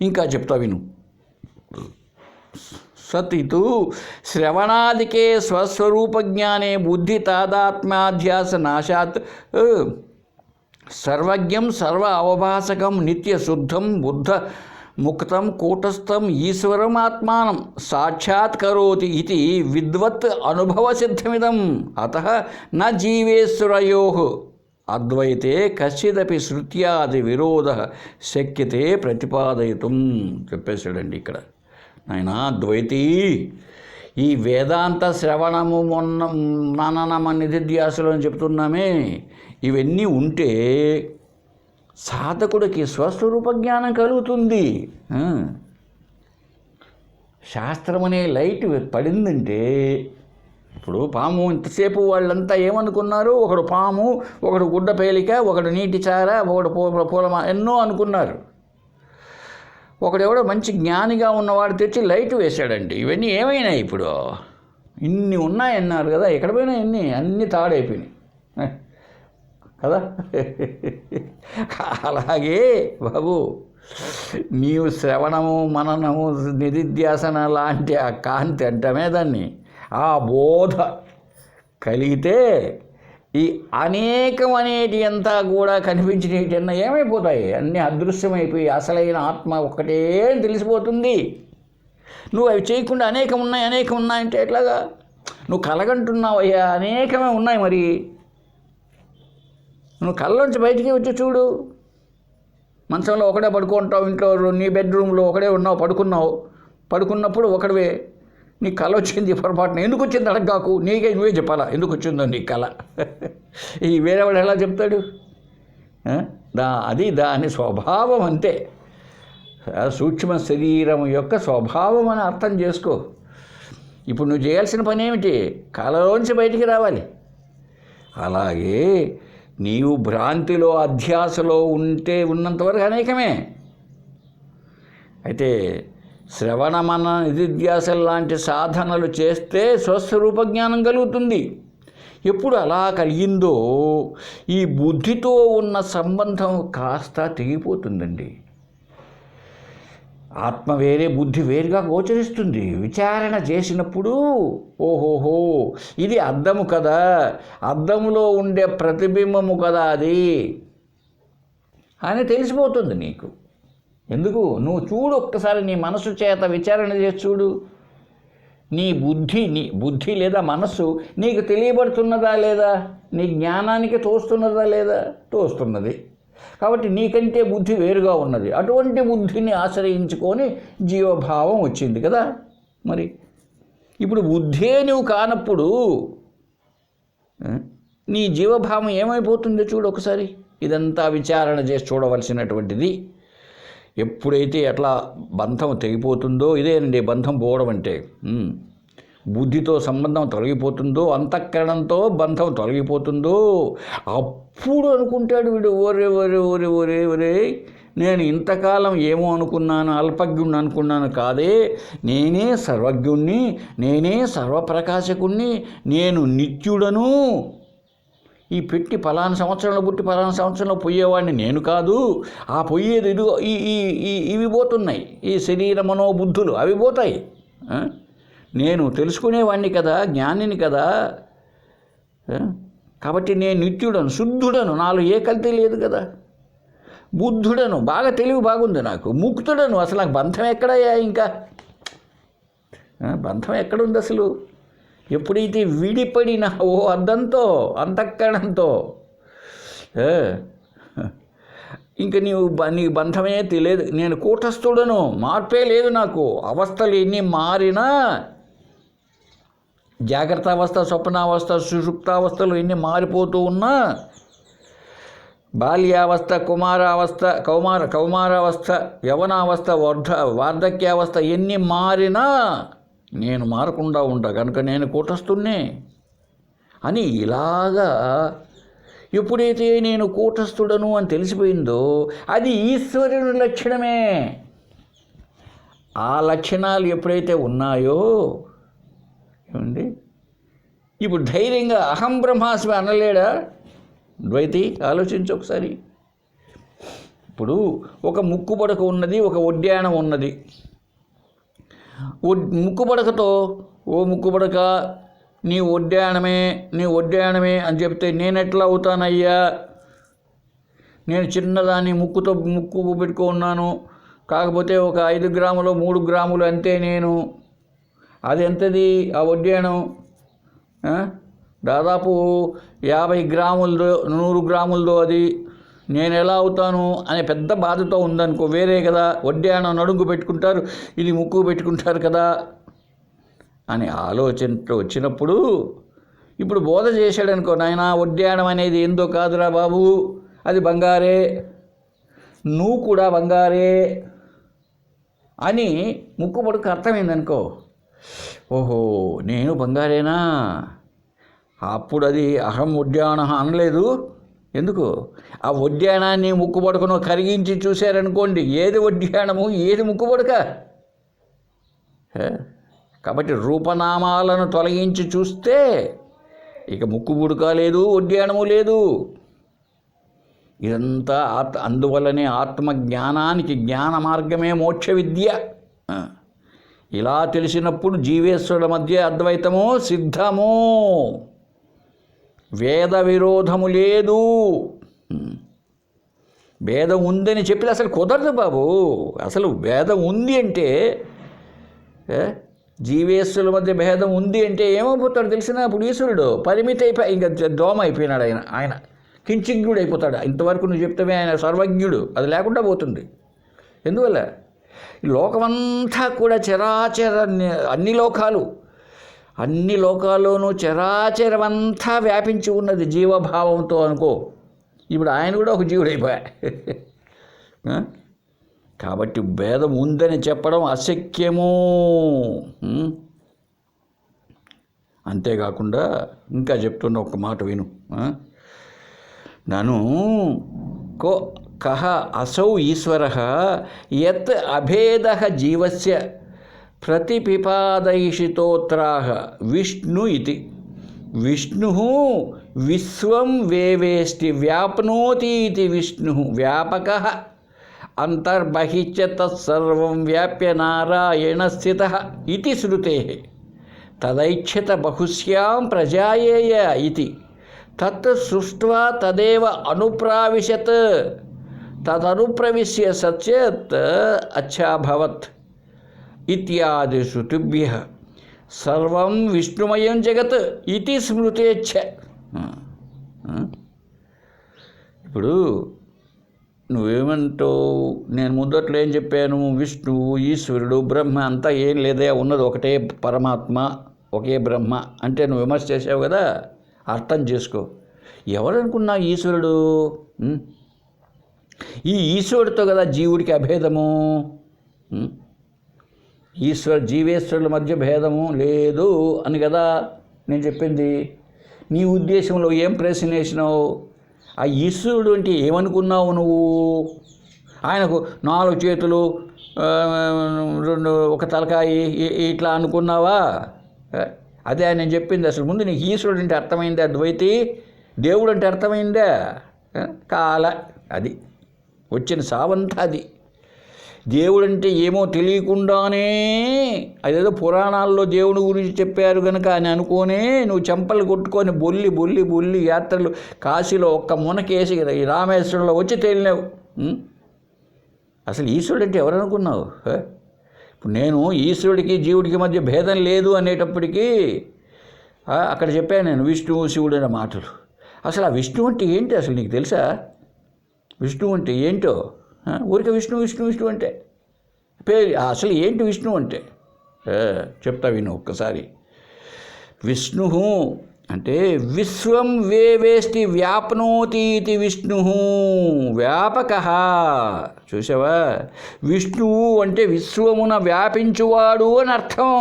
ఇంకా చెప్తా విను. సతితు శ్రవణాదికే స్వస్వరూపజ్ఞానే బుద్ధి తాదాత్మ్యాధ్యాస నాశాత్ సర్వజ్ఞం సర్వ అవభాసకం నిత్యశుద్ధం బుద్ధ ముక్తం కూటస్థం ఈశ్వరం ఆత్మానం సాక్షాత్కరోతి ఇది విద్వత్ అనుభవసిద్ధమిదం. అతః న జీవేశ్వరయోః అద్వైతే కశ్చిదపి శృత్యాది విరోధ శక్యతే ప్రతిపాదయితుం. చెప్పేశాడండి ఇక్కడ. ఆయన ద్వైతీ, ఈ వేదాంత శ్రవణము మననమ నిధిధ్యాసలు అని చెప్తున్నామే, ఇవన్నీ ఉంటే సాధకుడికి స్వస్వరూప జ్ఞానం కలుగుతుంది. శాస్త్రం అనే లైట్ పడిందంటే, ఇప్పుడు పాము ఇంతసేపు వాళ్ళంతా ఏమనుకున్నారు? ఒకడు పాము, ఒకడు గుడ్డ పేలిక, ఒకడు నీటి చార, ఒకడు పూలమా, ఎన్నో అనుకున్నారు. ఒకడెవడో మంచి జ్ఞానిగా ఉన్నవాడు తెచ్చి లైట్ వేశాడండి. ఇవన్నీ ఏమైనాయి? ఇప్పుడు ఇన్ని ఉన్నాయన్నారు కదా, ఎక్కడ పోయినా అన్నీ తాడైపోయినాయి కదా. అలాగే బాబు, నీవు శ్రవణము మననము నిధిధ్యాసన లాంటి ఆ కాంతి అంటమే దాన్ని, ఆ బోధ కలిగితే ఈ అనేకం అనేటి అంతా కూడా కనిపించినవన్నా ఏమైపోతాయి? అన్నీ అదృశ్యమైపోయి అసలైన ఆత్మ ఒక్కటే తెలిసిపోతుంది. నువ్వు అవి చేయకుండా అనేకం ఉన్నాయంటే ఎట్లాగా? నువ్వు కలగంటున్నావయ్యా, అనేకమే ఉన్నాయి. మరి నువ్వు కళ్ళలోంచి బయటికి వచ్చి చూడు. మంచంలో ఒకడే పడుకుంటావు, ఇంట్లో నీ బెడ్రూమ్లో ఒకడే ఉన్నావు, పడుకున్నప్పుడు ఒకడివే. నీ కళ వచ్చింది పొరపాటున, ఎందుకు వచ్చింది అడగగాకు, నువ్వే చెప్పాలా ఎందుకు వచ్చిందో నీ కళ. ఈ వేరేవాడు ఎలా చెప్తాడు? అది దాని స్వభావం అంతే. సూక్ష్మ శరీరం యొక్క స్వభావం అని అర్థం చేసుకో. ఇప్పుడు నువ్వు చేయాల్సిన పని ఏమిటి? కళలోంచి బయటికి రావాలి. అలాగే నీవు భ్రాంతిలో అధ్యాసలో ఉన్నంతవరకు అనేకమే. అయితే శ్రవణ మన నిధిధ్యాసలు లాంటి సాధనలు చేస్తే స్వస్వరూప జ్ఞానం కలుగుతుంది. ఎప్పుడు అలా కలిగిందో ఈ బుద్ధితో ఉన్న సంబంధం కాస్త తెగిపోతుందండి. ఆత్మ వేరే, బుద్ధి వేరుగా గోచరిస్తుంది. విచారణ చేసినప్పుడు ఓహోహో ఇది అద్దము కదా, అద్దములో ఉండే ప్రతిబింబము కదా అది అని తెలిసిపోతుంది నీకు. ఎందుకు? నువ్వు చూడు ఒక్కసారి, నీ మనసు చేత విచారణ చేసి చూడు. నీ బుద్ధి లేదా మనస్సు నీకు తెలియబడుతున్నదా లేదా? నీ జ్ఞానానికి తోస్తున్నదా లేదా? తోస్తున్నది. కాబట్టి నీకంటే బుద్ధి వేరుగా ఉన్నది. అటువంటి బుద్ధిని ఆశ్రయించుకొని జీవభావం వచ్చింది కదా. మరి ఇప్పుడు బుద్ధే నువ్వు కానప్పుడు నీ జీవభావం ఏమైపోతుందో చూడు ఒకసారి. ఇదంతా విచారణ చేసి చూడవలసినటువంటిది. ఎప్పుడైతే అట్లా బంధం తెగిపోతుందో, ఇదేనండి బంధం పోవడం అంటే. బుద్ధితో సంబంధం తొలగిపోతుందో, అంతఃకరణంతో బంధం తొలగిపోతుందో, అప్పుడు అనుకుంటాడు వీడు, ఒరే ఒరే ఒరే ఒరే ఒరే నేను ఇంతకాలం ఏమో అనుకున్నాను, అల్పజ్ఞుణ్ణి అనుకున్నాను కాదే, నేనే సర్వజ్ఞుణ్ణి, నేనే సర్వప్రకాశకుణ్ణి, నేను నిత్యుడను. ఈ పెట్టి పలానా సంవత్సరంలో పుట్టి పలానా సంవత్సరంలో పోయేవాడిని నేను కాదు. ఆ పోయేది ఇదిగో ఇవి పోతున్నాయి, ఈ శరీర మనోబుద్ధులు అవి పోతాయి. నేను తెలుసుకునేవాడిని కదా, జ్ఞానిని కదా. కాబట్టి నేను నిత్యుడను, శుద్ధుడను, నాలో ఏ కల్తీ లేదు కదా. బుద్ధుడను, బాగా తెలివి బాగుంది నాకు. ముక్తుడను, అసలు నాకు బంధం ఎక్కడయ్యా? ఇంకా బంధం ఎక్కడుంది అసలు? ఎప్పుడైతే విడిపడిన ఓ అద్దంతో, అంతఃకరణంతో ఇంక నీకు బంధమే తెలియదు. నేను కూటస్థుడను, మార్పే లేదు నాకు. అవస్థలు ఎన్ని మారినా, జాగ్రత్త అవస్థ, స్వప్నావస్థ, సుషుప్తావస్థలు ఎన్ని మారిపోతూ ఉన్నా, బాల్యావస్థ, కౌమారావస్థ, యవనావస్థ, వార్ధక్యావస్థ ఎన్ని మారినా నేను మారకుండా ఉంటా కనుక నేను కూటస్థున్నే అని ఇలాగా ఎప్పుడైతే నేను కూటస్థుడను అని తెలిసిపోయిందో అది ఈశ్వరుని లక్షణమే. ఆ లక్షణాలు ఎప్పుడైతే ఉన్నాయో ఏమండి, ఇప్పుడు ధైర్యంగా అహం బ్రహ్మాస్మి అనలేడా ద్వైతి? ఆలోచించు ఒకసారి. ఇప్పుడు ఒక ముక్కు పడక ఉన్నది, ఒక ఒడ్యాణం ఉన్నది. ముక్కు పడకతో ఓ ముక్కు పడక నీ ఒడ్యాణమే అని చెప్తే నేను ఎట్లా అవుతానయ్యా? నేను చిన్నదాన్ని ముక్కు పెట్టుకున్నాను, కాకపోతే ఒక 5 గ్రాములు 3 గ్రాములు అంతే నేను. అది ఎంతది ఆ ఒడ్యాణం? దాదాపు 50 గ్రాములదో 100 గ్రాములదో. అది నేను ఎలా అవుతాను అనే పెద్ద బాధతో ఉందనుకో, వేరే కదా. ఒడ్యాణం నడుంగు పెట్టుకుంటారు, ఇది ముక్కు పెట్టుకుంటారు కదా అని ఆలోచనతో వచ్చినప్పుడు ఇప్పుడు బోధ చేశాడు అనుకో, నాయనా ఒడ్యాణం అనేది ఏందో కాదురా బాబు, అది బంగారే, నువ్వు కూడా బంగారే అని ముక్కు పడుకు అర్థమైందనుకో. ఓహో నేను బంగారేనా? అప్పుడు అది అహం ఉడ్యాణ అనలేదు. ఎందుకు? ఆ ఉడ్యానాన్ని ముక్కు పడుకును కరిగించి చూశారనుకోండి, ఏది ఉడ్యానము ఏది ముక్కు పడక. కాబట్టి రూపనామాలను తొలగించి చూస్తే ఇక ముక్కు పుడక లేదు, ఉడ్యానము లేదు. ఇదంతా అందువల్లనే ఆత్మజ్ఞానానికి జ్ఞాన మార్గమే మోక్ష విద్య. ఇలా తెలిసినప్పుడు జీవేశ్వరుల మధ్య అద్వైతము సిద్ధము, వేద విరోధము లేదు. వేదం ఉందని చెప్పి అసలు కుదరదు బాబు. అసలు వేదం ఉంది అంటే, జీవేశ్వరుల మధ్య భేదం ఉంది అంటే ఏమైపోతాడు తెలిసిన? ఇప్పుడు ఈశ్వరుడు పరిమితి అయిపోయి ఇంకా దోమ అయిపోయినాడు. ఆయన కించిజ్ఞుడు అయిపోతాడు. ఇంతవరకు నువ్వు చెప్తావే ఆయన సర్వజ్ఞుడు, అది లేకుండా పోతుంది. ఎందువల్ల? లోకమంతా కూడా చరాచర, అన్ని లోకాల్లోనూ చరాచరమంతా వ్యాపించి ఉన్నది జీవభావంతో అనుకో. ఇప్పుడు ఆయన కూడా ఒక జీవుడు అయిపోయా. కాబట్టి భేదం ఉందని చెప్పడం అశక్యము. అంతేకాకుండా ఇంకా చెప్తున్న ఒక మాట విను. నను కహ అసౌ ఈశ్వరః యత్ అభేదః జీవస్య ప్రతిపిపాదయిషితోత్రాః విష్ణు ఇతి. విష్ణుః విశ్వం వేవేష్టి వ్యాప్నోతి ఇతి విష్ణుః వ్యాపకః అంతర్బహిశ్చ తత్సర్వం వ్యాప్య నారాయణ స్థితః ఇతి శృతేః. తదైచ్ఛత బహుశ్యాం ప్రజాయేయ ఇతి. తత్ సృష్ట్వా తదేవ అనుప్రావిశత్. తదనుప్రవిశ్య సచేత్ అచ్ఛాభవత్ ఇత్యాది శృతిభ్యః సర్వం విష్ణుమయం జగత్ ఇతి స్మృతేచ్ఛ. ఇప్పుడు నువ్వేమంటావు? నేను ముందట్లో ఏం చెప్పాను? విష్ణువు, ఈశ్వరుడు, బ్రహ్మ అంతా ఏం లేదే, ఉన్నది ఒకటే పరమాత్మ, ఒకే బ్రహ్మ అంటే నువ్వు విమర్శ చేసావు కదా. అర్థం చేసుకో. ఎవరనుకున్నా ఈశ్వరుడు? ఈ ఈశ్వరుడితో కదా జీవుడికి అభేదము. జీవేశ్వరుల మధ్య భేదము లేదు అని కదా నేను చెప్పింది. నీ ఉద్దేశంలో ఏం ప్రశ్న వేసినావు? ఆ ఈశ్వరుడు అంటే ఏమనుకున్నావు నువ్వు? ఆయనకు 4 చేతులు, 2 ఒక తలకాయి ఇట్లా అనుకున్నావా? అదే నేను చెప్పింది. అసలు ముందు నీకు ఈశ్వరుడు అంటే అర్థమైందా? ద్వైతి దేవుడు అంటే అర్థమైందా? కాల అది వచ్చిన సావంతా అది. దేవుడు అంటే ఏమో తెలియకుండానే అదేదో పురాణాల్లో దేవుడి గురించి చెప్పారు కనుక అని అనుకోనే నువ్వు చెంపలు కొట్టుకొని బొల్లి బొల్లి బొల్లి యాత్రలు కాశీలో ఒక్క మునకేసి ఈ రామేశ్వరంలో వచ్చి తేలినావు. అసలు ఈశ్వరుడు అంటే ఎవరు అనుకున్నావు? ఇప్పుడు నేను ఈశ్వరుడికి జీవుడికి మధ్య భేదం లేదు అనేటప్పటికీ అక్కడ చెప్పాను నేను విష్ణువు శివుడు అనే మాటలు. అసలు ఆ విష్ణువు అంటే ఏంటి అసలు నీకు తెలుసా? విష్ణువు అంటే ఏంటో? ఊరికే విష్ణు విష్ణు విష్ణు అంటే పేరు. అసలు ఏంటి విష్ణు అంటే చెప్తా విను ఒక్కసారి. విష్ణు అంటే విశ్వం వేవేష్టి వ్యాప్నోతి ఇది విష్ణు వ్యాపక. చూసావా? విష్ణువు అంటే విశ్వమున వ్యాపించువాడు అని అర్థం.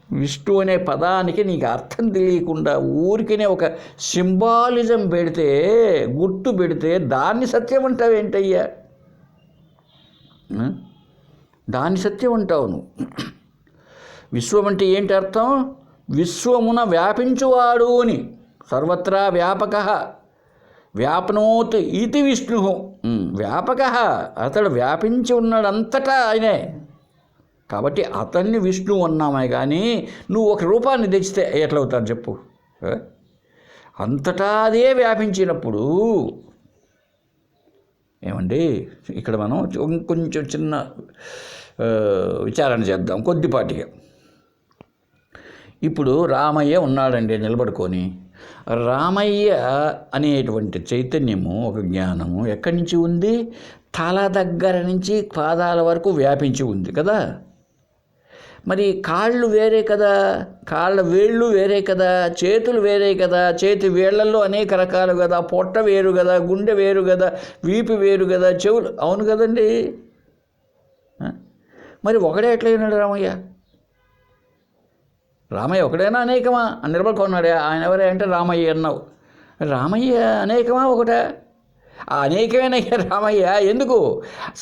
విష్ణు అనే పదానికి నీకు అర్థం తెలియకుండా ఊరికనే ఒక సింబాలిజం పెడితే, గుర్తు పెడితే దాన్ని సత్యం అంటావేంటయ్యా? దాన్ని సత్యం అంటావు నువ్వు. విశ్వం అంటే ఏంటి అర్థం? విశ్వమున వ్యాపించువాడు అని. సర్వత్రా వ్యాపక. వ్యాప్నోత్ ఇది విష్ణు వ్యాపక. అతడు వ్యాపించి ఉన్నాడంతటా ఆయనే. కాబట్టి అతన్ని విష్ణువు అన్నామే కానీ నువ్వు ఒక రూపాన్ని తెచ్చితే ఎట్లవుతారు చెప్పు? అంతటా అదే వ్యాపించినప్పుడు ఏమండి? ఇక్కడ మనం కొంచెం చిన్న విచారణ చేద్దాం కొద్దిపాటిగా. ఇప్పుడు రామయ్య ఉన్నాడండి నిలబడుకొని. రామయ్య అనేటువంటి చైతన్యము, ఒక జ్ఞానము ఎక్కడి నుంచి ఉంది? తల దగ్గర నుంచి పాదాల వరకు వ్యాపించి ఉంది కదా. మరి కాళ్ళు వేరే కదా, కాళ్ళ వేళ్ళు వేరే కదా, చేతులు వేరే కదా, చేతి వేళ్లలో అనేక రకాలు కదా, పొట్ట వేరు కదా, గుండె వేరు కదా, వీపు వేరు కదా, చెవులు. అవును కదండి. మరి ఒకడే ఎట్లయినాడు రామయ్య? రామయ్య ఒకడేనా అనేకమా అని నిలబడుకున్నాడే. ఆయన ఎవరే అంటే రామయ్య అన్నావు. రామయ్య అనేకమా ఒకటే? ఆ అనేకమైన రామయ్య ఎందుకు?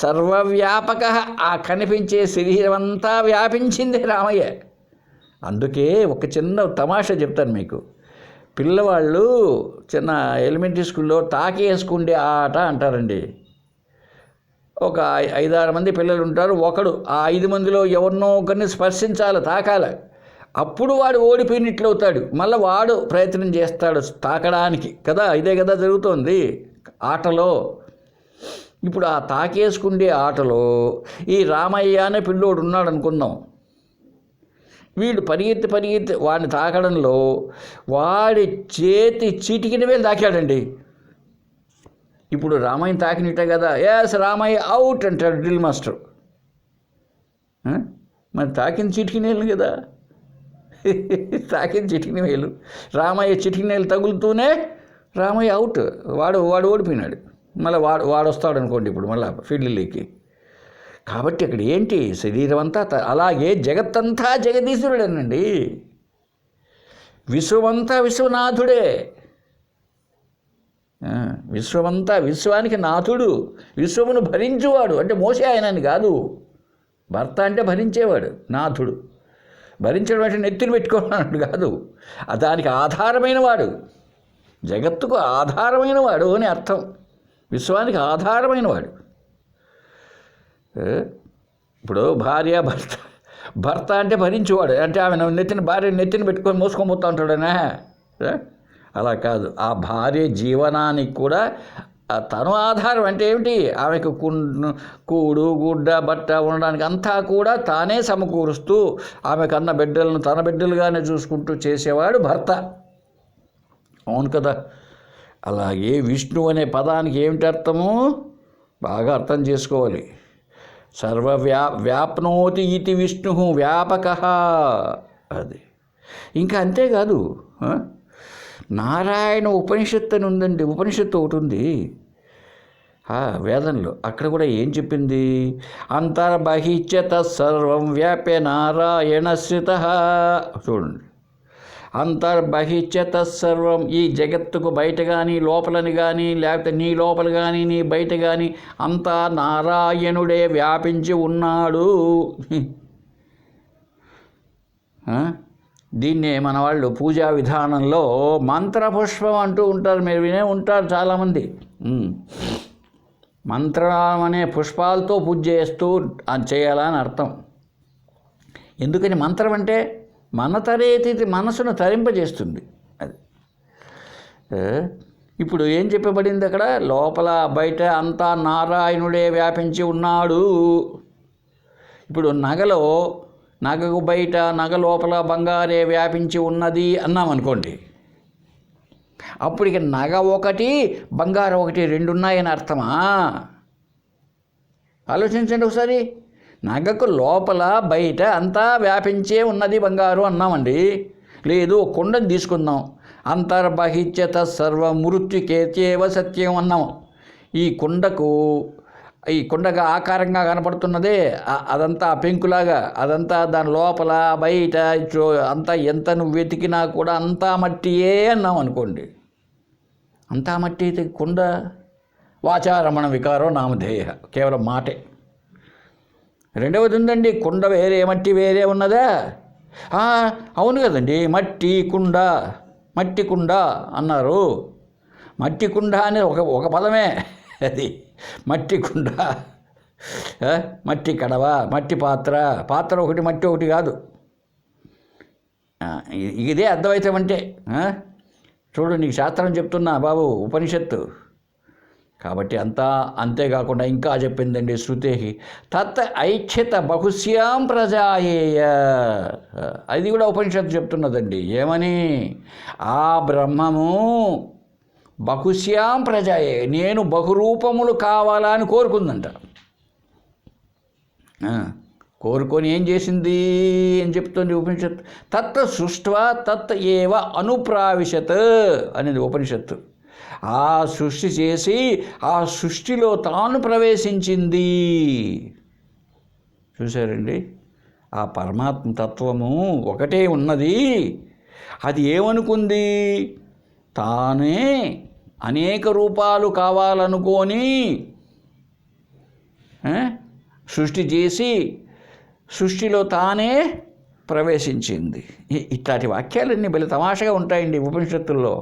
సర్వవ్యాపక. ఆ కనిపించే శరీరం అంతా వ్యాపించింది రామయ్య. అందుకే ఒక చిన్న తమాషా చెప్తాను మీకు. పిల్లవాళ్ళు చిన్న ఎలిమెంటరీ స్కూల్లో తాకేసుకుండే ఆట అంటారండి. ఒక 5-6 మంది పిల్లలు ఉంటారు. ఒకడు ఆ 5 మందిలో ఎవరినో ఒకరిని స్పర్శించాలి, తాకాలి. అప్పుడు వాడు ఓడిపోయినట్లు అవుతాడు. మళ్ళీ వాడు ప్రయత్నం చేస్తాడు తాకడానికి కదా. ఇదే కదా జరుగుతోంది ఆటలో. ఇప్పుడు ఆ తాకేసుకుండే ఆటలో ఈ రామయ్య అనే పిల్లోడు ఉన్నాడు అనుకుందాం. వీడు పరిగెత్తి వాడిని తాకడంలో వాడి చేతి చిటికిన వేలు తాకాడండి. ఇప్పుడు రామయ్య తాకినట్టే కదా. ఎస్ రామయ్య అవుట్ అంటాడు డ్రిల్ మాస్టర్. మరి తాకిన చిటికిన వేలు కదా, తాకిన చిటికిన వేలు. రామయ్య చిటికిన వేలు తగులుతూనే రామయ్య అవుట్. వాడు ఓడిపోయినాడు. మళ్ళీ వాడు వస్తాడు అనుకోండి ఇప్పుడు మళ్ళీ ఫీల్డ్లోకి. కాబట్టి అక్కడ ఏంటి? శరీరం అంతా అలాగే జగత్తంతా జగదీశ్వరుడేనండి. విశ్వమంతా విశ్వనాథుడే. విశ్వమంతా విశ్వానికి నాథుడు, విశ్వమును భరించువాడు. అంటే మోసే ఆయనని కాదు, భర్త అంటే భరించేవాడు, నాథుడు. భరించడం అంటే నెత్తిని పెట్టుకోవడం కాదు, దానికి ఆధారమైన వాడు, జగత్తుకు ఆధారమైన వాడు అని అర్థం. విశ్వానికి ఆధారమైన వాడు. ఇప్పుడు భార్య భర్త, భర్త అంటే భరించేవాడు, అంటే ఆమె భార్య నెత్తిని పెట్టుకొని మోసుకొని పోతూ ఉంటాడనే. అలా కాదు, ఆ భార్య జీవనానికి కూడా తను ఆధారం. అంటే ఏమిటి? ఆమెకు కూడు గుడ్డ బట్ట ఉండడానికి అంతా కూడా తానే సమకూరుస్తూ ఆమె కన్న బిడ్డలను తన బిడ్డలుగానే చూసుకుంటూ చేసేవాడు భర్త. అవును కదా. అలాగే విష్ణు అనే పదానికి ఏమిటి అర్థము బాగా అర్థం చేసుకోవాలి. వ్యాప్నోతి ఇది విష్ణు వ్యాపక. అది ఇంకా అంతేకాదు, నారాయణ ఉపనిషత్తు అని ఉందండి. ఉపనిషత్తు ఒకటి ఉంది వేదంలో. అక్కడ కూడా ఏం చెప్పింది? అంతర్బహిష్య తత్సర్వం వ్యాప్య నారాయణశ్రిత. చూడండి, అంతర్బహిష్య తత్సర్వం, ఈ జగత్తుకు బయట కానీ లోపలని కానీ లేకపోతే నీ లోపల కానీ నీ బయట కానీ అంతా నారాయణుడే వ్యాపించి ఉన్నాడు. దీన్నే మన వాళ్ళు పూజా విధానంలో మంత్రపుష్పం అంటూ ఉంటారు. మీరు వినే ఉంటారు చాలామంది. మంత్రం అనే పుష్పాలతో పూజ చేస్తూ చేయాలని అర్థం. ఎందుకని? మంత్రం అంటే మనసును తరింపజేస్తుంది. అది ఇప్పుడు ఏం చెప్పబడింది అక్కడ? లోపల బయట అంతా నారాయణుడే వ్యాపించి ఉన్నాడు. ఇప్పుడు నగకు బయట నగ లోపల బంగారే వ్యాపించి ఉన్నది అన్నామనుకోండి, అప్పటికి నగ ఒకటి బంగారం ఒకటి రెండు ఉన్నాయని అర్థమా? ఆలోచించండి ఒకసారి. నగకు లోపల బయట అంతా వ్యాపించే ఉన్నది బంగారు అన్నామండి. లేదు, కుండని తీసుకుందాం, అంతర్బహిష్యత సర్వమృత్యుకేత్యేవ సత్యం అన్నాం. ఈ కుండగా ఆకారంగా కనపడుతున్నదే అదంతా పెంకులాగా, అదంతా దాని లోపల బయట అంతా ఎంత నువ్వు వెతికినా కూడా అంతా మట్టియే అన్నాం అనుకోండి. అంతా మట్టి అయితే కుండ వాచారమణ వికారో నామధేయ, కేవలం మాటే. రెండవది ఉందండి, కుండ వేరే మట్టి వేరే ఉన్నదా? అవును కదండి, మట్టి కుండ అన్నారు. మట్టి కుండ అనేది ఒక పదమే. అది మట్టి కుండ, మట్టి కడవ, మట్టి పాత్ర ఒకటి మట్టి ఒకటి కాదు. ఇదే అద్వైతం అంటే. చూడు, నీకు శాస్త్రం చెప్తున్నా బాబు, ఉపనిషత్తు. కాబట్టి అంతేకాకుండా ఇంకా చెప్పిందండి శృతి తత్ ఐచ్ఛిత బహుశ్యాం ప్రజాయేయ. అది కూడా ఉపనిషత్తు చెప్తున్నదండి. ఏమని? ఆ బ్రహ్మము బహుశ్యాం ప్రజాయే, నేను బహురూపములు కావాలని కోరుకుందంట. కోరుకొని ఏం చేసింది అని చెప్తుంది ఉపనిషత్తు. తత్ సృష్ట్వా తత్ ఏవ అనుప్రావిశత్ అనేది ఉపనిషత్తు. ఆ సృష్టి చేసి ఆ సృష్టిలో తాను ప్రవేశించింది. చూశారండి, ఆ పరమాత్మ తత్వము ఒకటే ఉన్నది. అది ఏమనుకుంది? తానే అనేక రూపాలు కావాలనుకొని సృష్టి చేసి సృష్టిలో తానే ప్రవేశించింది. ఇట్లాంటి వాక్యాలన్నీ భలే తమాషగా ఉంటాయండి ఉపనిషత్తుల్లో.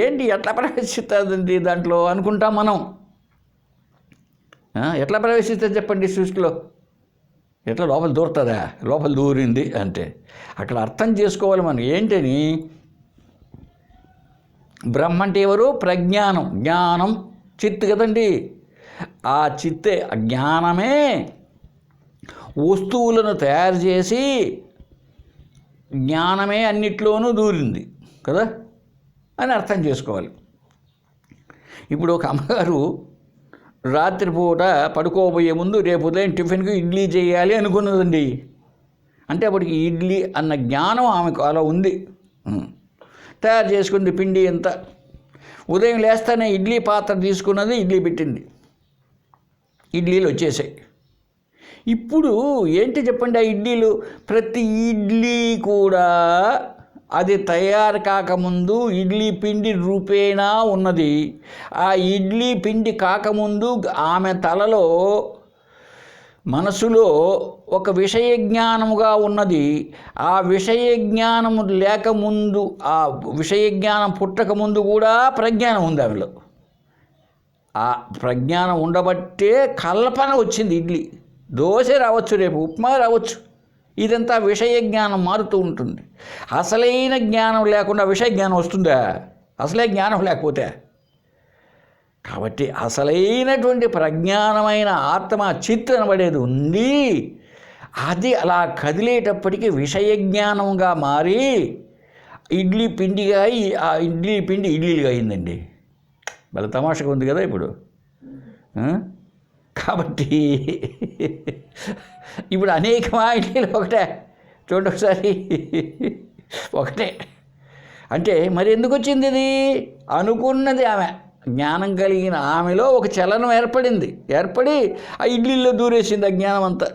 ఏంటి ఎట్లా ప్రవేశిస్తుంది దాంట్లో అనుకుంటాం మనం. ఎట్లా ప్రవేశిస్తుంది చెప్పండి సృష్టిలో? ఎట్లా లోపల దూరుతుందా? లోపల దూరింది అంటే అక్కడ అర్థం చేసుకోవాలి మనం. ఏంటని? బ్రహ్మ అంటే ఎవరు? ప్రజ్ఞానం, జ్ఞానం, చిత్ కదండి. ఆ చిత్తే, జ్ఞానమే వస్తువులను తయారు చేసి జ్ఞానమే అన్నిట్లోనూ దూరింది కదా అని అర్థం చేసుకోవాలి. ఇప్పుడు ఒక అమ్మగారు రాత్రిపూట పడుకోబోయే ముందు రేపు ఉదయం టిఫిన్కి ఇడ్లీ చేయాలి అనుకున్నదండి. అంటే అప్పటికి ఇడ్లీ అన్న జ్ఞానం ఆమెకు అలా ఉంది. తయారు చేసుకుంది పిండి ఎంత. ఉదయం లేస్తానే ఇడ్లీ పాత్ర తీసుకున్నది, ఇడ్లీ పెట్టింది, ఇడ్లీలు వచ్చేసాయి. ఇప్పుడు ఏంటి చెప్పండి? ఆ ఇడ్లీలు, ప్రతి ఇడ్లీ కూడా అది తయారు కాకముందు ఇడ్లీ పిండి రూపేణా ఉన్నది. ఆ ఇడ్లీ పిండి కాకముందు ఆమె తలలో మనసులో ఒక విషయ జ్ఞానముగా ఉన్నది. ఆ విషయ జ్ఞానము లేకముందు, ఆ విషయ జ్ఞానం పుట్టకముందు కూడా ప్రజ్ఞానం ఉంది ఆమెలో. ఆ ప్రజ్ఞానం ఉండబట్టే కల్పన వచ్చింది. ఇడ్లీ, దోశ రావచ్చు, రేపు ఉప్మా రావచ్చు. ఇదంతా విషయ జ్ఞానం మారుతూ ఉంటుంది. అసలైన జ్ఞానం లేకుండా విషయ జ్ఞానం వస్తుందా? అసలే జ్ఞానం లేకపోతే. కాబట్టి అసలైనటువంటి ప్రజ్ఞానమైన ఆత్మ చిత్ అనబడేది ఉంది. అది అలా కదిలేటప్పటికీ విషయ జ్ఞానంగా మారి ఇడ్లీ పిండిగా ఆ ఇడ్లీ పిండి ఇడ్లీలుగా అయిందండి. వాళ్ళ తమాషగా ఉంది కదా ఇప్పుడు. కాబట్టి ఇప్పుడు అనేకమా ఇడ్లీలు ఒకటే, చూడండి ఒకసారి, ఒకటే. అంటే మరి ఎందుకు వచ్చింది ఇది? అనుకున్నది ఆమె, జ్ఞానం కలిగిన ఆమెలో ఒక చలనం ఏర్పడి ఆ ఇడ్లీల్లో దూరేసింది ఆ జ్ఞానం అంతా.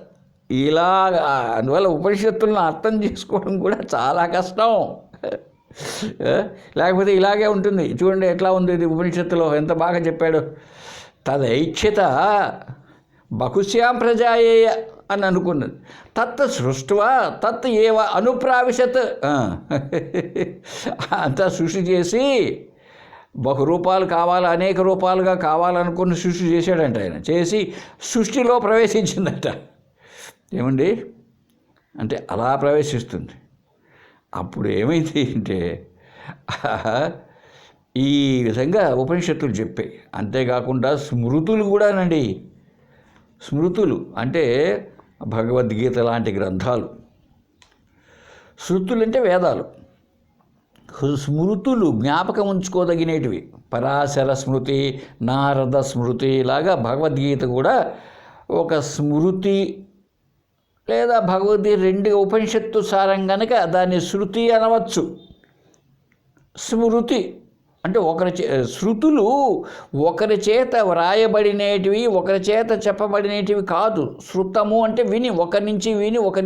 ఇలాగా అందువల్ల ఉపనిషత్తులను అర్థం చేసుకోవడం కూడా చాలా కష్టం. లేకపోతే ఇలాగే ఉంటుంది. చూడండి ఎట్లా ఉంది ఇది ఉపనిషత్తులో, ఎంత బాగా చెప్పాడు. తదైచ్ఛిత బహుశ్యాం ప్రజాయేయ అని అనుకున్నది. తత్ సృష్టివా తత్ ఏవ అనుప్రావిశత్. అంతా సృష్టి చేసి బహురూపాలు కావాలి, అనేక రూపాలుగా కావాలనుకుని సృష్టి చేశాడంట ఆయన. చేసి సృష్టిలో ప్రవేశించిందట. ఏమండి అంటే అలా ప్రవేశిస్తుంది. అప్పుడు ఏమైంది అంటే ఈ విధంగా ఉపనిషత్తులు చెప్పాయి. అంతేకాకుండా స్మృతులు కూడానండి. స్మృతులు అంటే భగవద్గీత లాంటి గ్రంథాలు. శృతులు అంటే వేదాలు. స్మృతులు జ్ఞాపకం ఉంచుకోదగినటివి. పరాశర స్మృతి, నారద స్మృతి లాగా భగవద్గీత కూడా ఒక స్మృతి, లేదా భగవద్గీత రెండు ఉపనిషత్తు సారం కనుక దాన్ని శృతి అనవచ్చు. స్మృతి అంటే శృతులు ఒకరి చేత వ్రాయబడినటివి, ఒకరి చేత చెప్పబడినటివి కాదు. శృతము అంటే విని, ఒకరి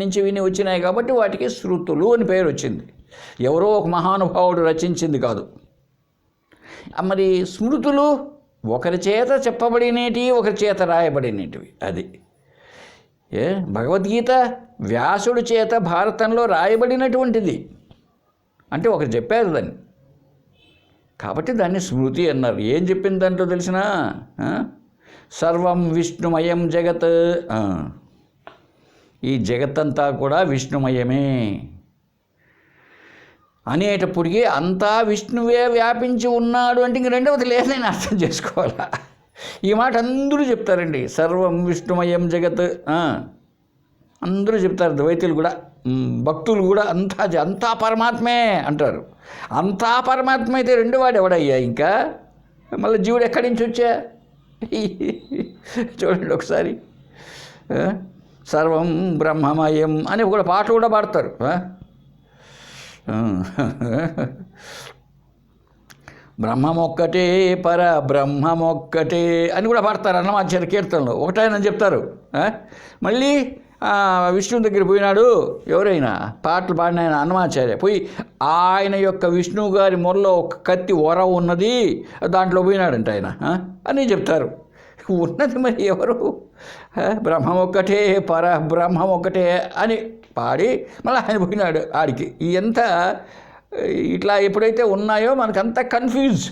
నుంచి విని వచ్చినాయి కాబట్టి వాటికి శృతులు అని పేరు వచ్చింది. ఎవరో ఒక మహానుభావుడు రచించింది కాదు. మరి స్మృతులు ఒకరి చేత చెప్పబడినటివి, ఒకరి చేత రాయబడినటివి. అది భగవద్గీత వ్యాసుడి చేత భారతంలో రాయబడినటువంటిది. అంటే ఒకరు చెప్పారు దాన్ని, కాబట్టి దాన్ని స్మృతి అన్నారు. ఏం చెప్పింది దాంట్లో తెలిసినా? సర్వం విష్ణుమయం జగత్. ఈ జగత్తంతా కూడా విష్ణుమయమే అనేటప్పటికీ అంతా విష్ణువే వ్యాపించి ఉన్నాడు అంటే ఇంక రెండవది లేదని అర్థం చేసుకోవాలా. ఈ మాట అందరూ చెప్తారండి. సర్వం విష్ణుమయం జగత్ అందరూ చెప్తారు. ద్వైతులు కూడా, భక్తులు కూడా అంతా పరమాత్మే అంటారు. అంతా పరమాత్మ అయితే రెండు వాడు ఎవడయ్యా ఇంకా? మళ్ళీ జీవుడు ఎక్కడి నుంచి వచ్చా? చూడండి ఒకసారి. సర్వం బ్రహ్మమయం అని కూడా పాటలు కూడా పాడతారు. బ్రహ్మమొక్కటే పర బ్రహ్మమొక్కటే అని కూడా పాడతారు అన్నమాచార్య కీర్తనలో. ఒకటైనా చెప్తారు. మళ్ళీ విష్ణువు దగ్గర పోయినాడు ఎవరైనా, పాటలు పాడిన ఆయన అన్నమాచార్య పోయి ఆయన యొక్క విష్ణువు గారి మొరలో ఒక కత్తి ఒర ఉన్నది, దాంట్లో పోయినాడంట ఆయన అని చెప్తారు. ఉన్నది మరి ఎవరు? బ్రహ్మం ఒక్కటే పర బ్రహ్మం ఒక్కటే అని పాడి మళ్ళీ ఆయన పోయినాడు ఆడికి. ఎంత ఇట్లా ఎప్పుడైతే ఉన్నాయో మనకంతా కన్ఫ్యూజ్.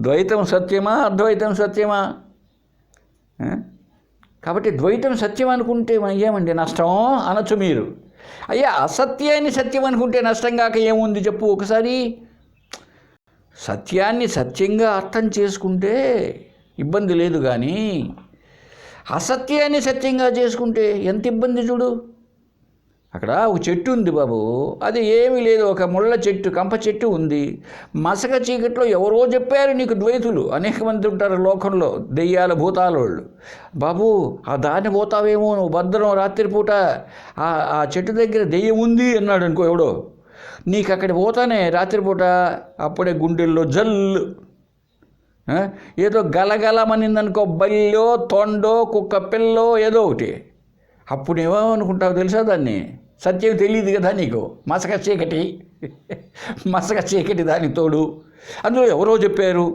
ద్వైతం సత్యమా, అద్వైతం సత్యమా? కాబట్టి ద్వైతం సత్యం అనుకుంటే ఏమండి నష్టం అనొచ్చు మీరు. అయ్యా అసత్యాన్ని సత్యం అనుకుంటే నష్టం కాక ఏముంది చెప్పు ఒకసారి. సత్యాన్ని సత్యంగా అర్థం చేసుకుంటే ఇబ్బంది లేదు, కానీ అసత్యాన్ని సత్యంగా చేసుకుంటే ఎంత ఇబ్బంది చూడు. అక్కడ ఒక చెట్టు ఉంది బాబు, అది ఏమీ లేదు, ఒక ముళ్ళ చెట్టు, కంప చెట్టు ఉంది. మసక చీకట్లో ఎవరో చెప్పారు నీకు ద్వైతులు, అనేక మంది ఉంటారు లోకంలో, దెయ్యాల భూతాల వాళ్ళు. బాబు ఆ దాన్ని పోతావేమో నువ్వు, భద్రం రాత్రిపూట ఆ చెట్టు దగ్గర దెయ్యం ఉంది అన్నాడు అనుకో ఎవడో, నీకు అక్కడ పోతానే రాత్రిపూట, అప్పుడే గుండెల్లో జల్లు ఏదో గలగలమనిందనుకో, బల్లో తొండో కుక్క పిల్లో ఏదో ఒకటి, అప్పుడు ఏమో అనుకుంటావు తెలుసా, దాన్ని సత్యం తెలియదు కదా నీకు, మసక చీకటి. మసక చీకటి దానికి తోడు. అందులో ఎవరో చెప్పారు.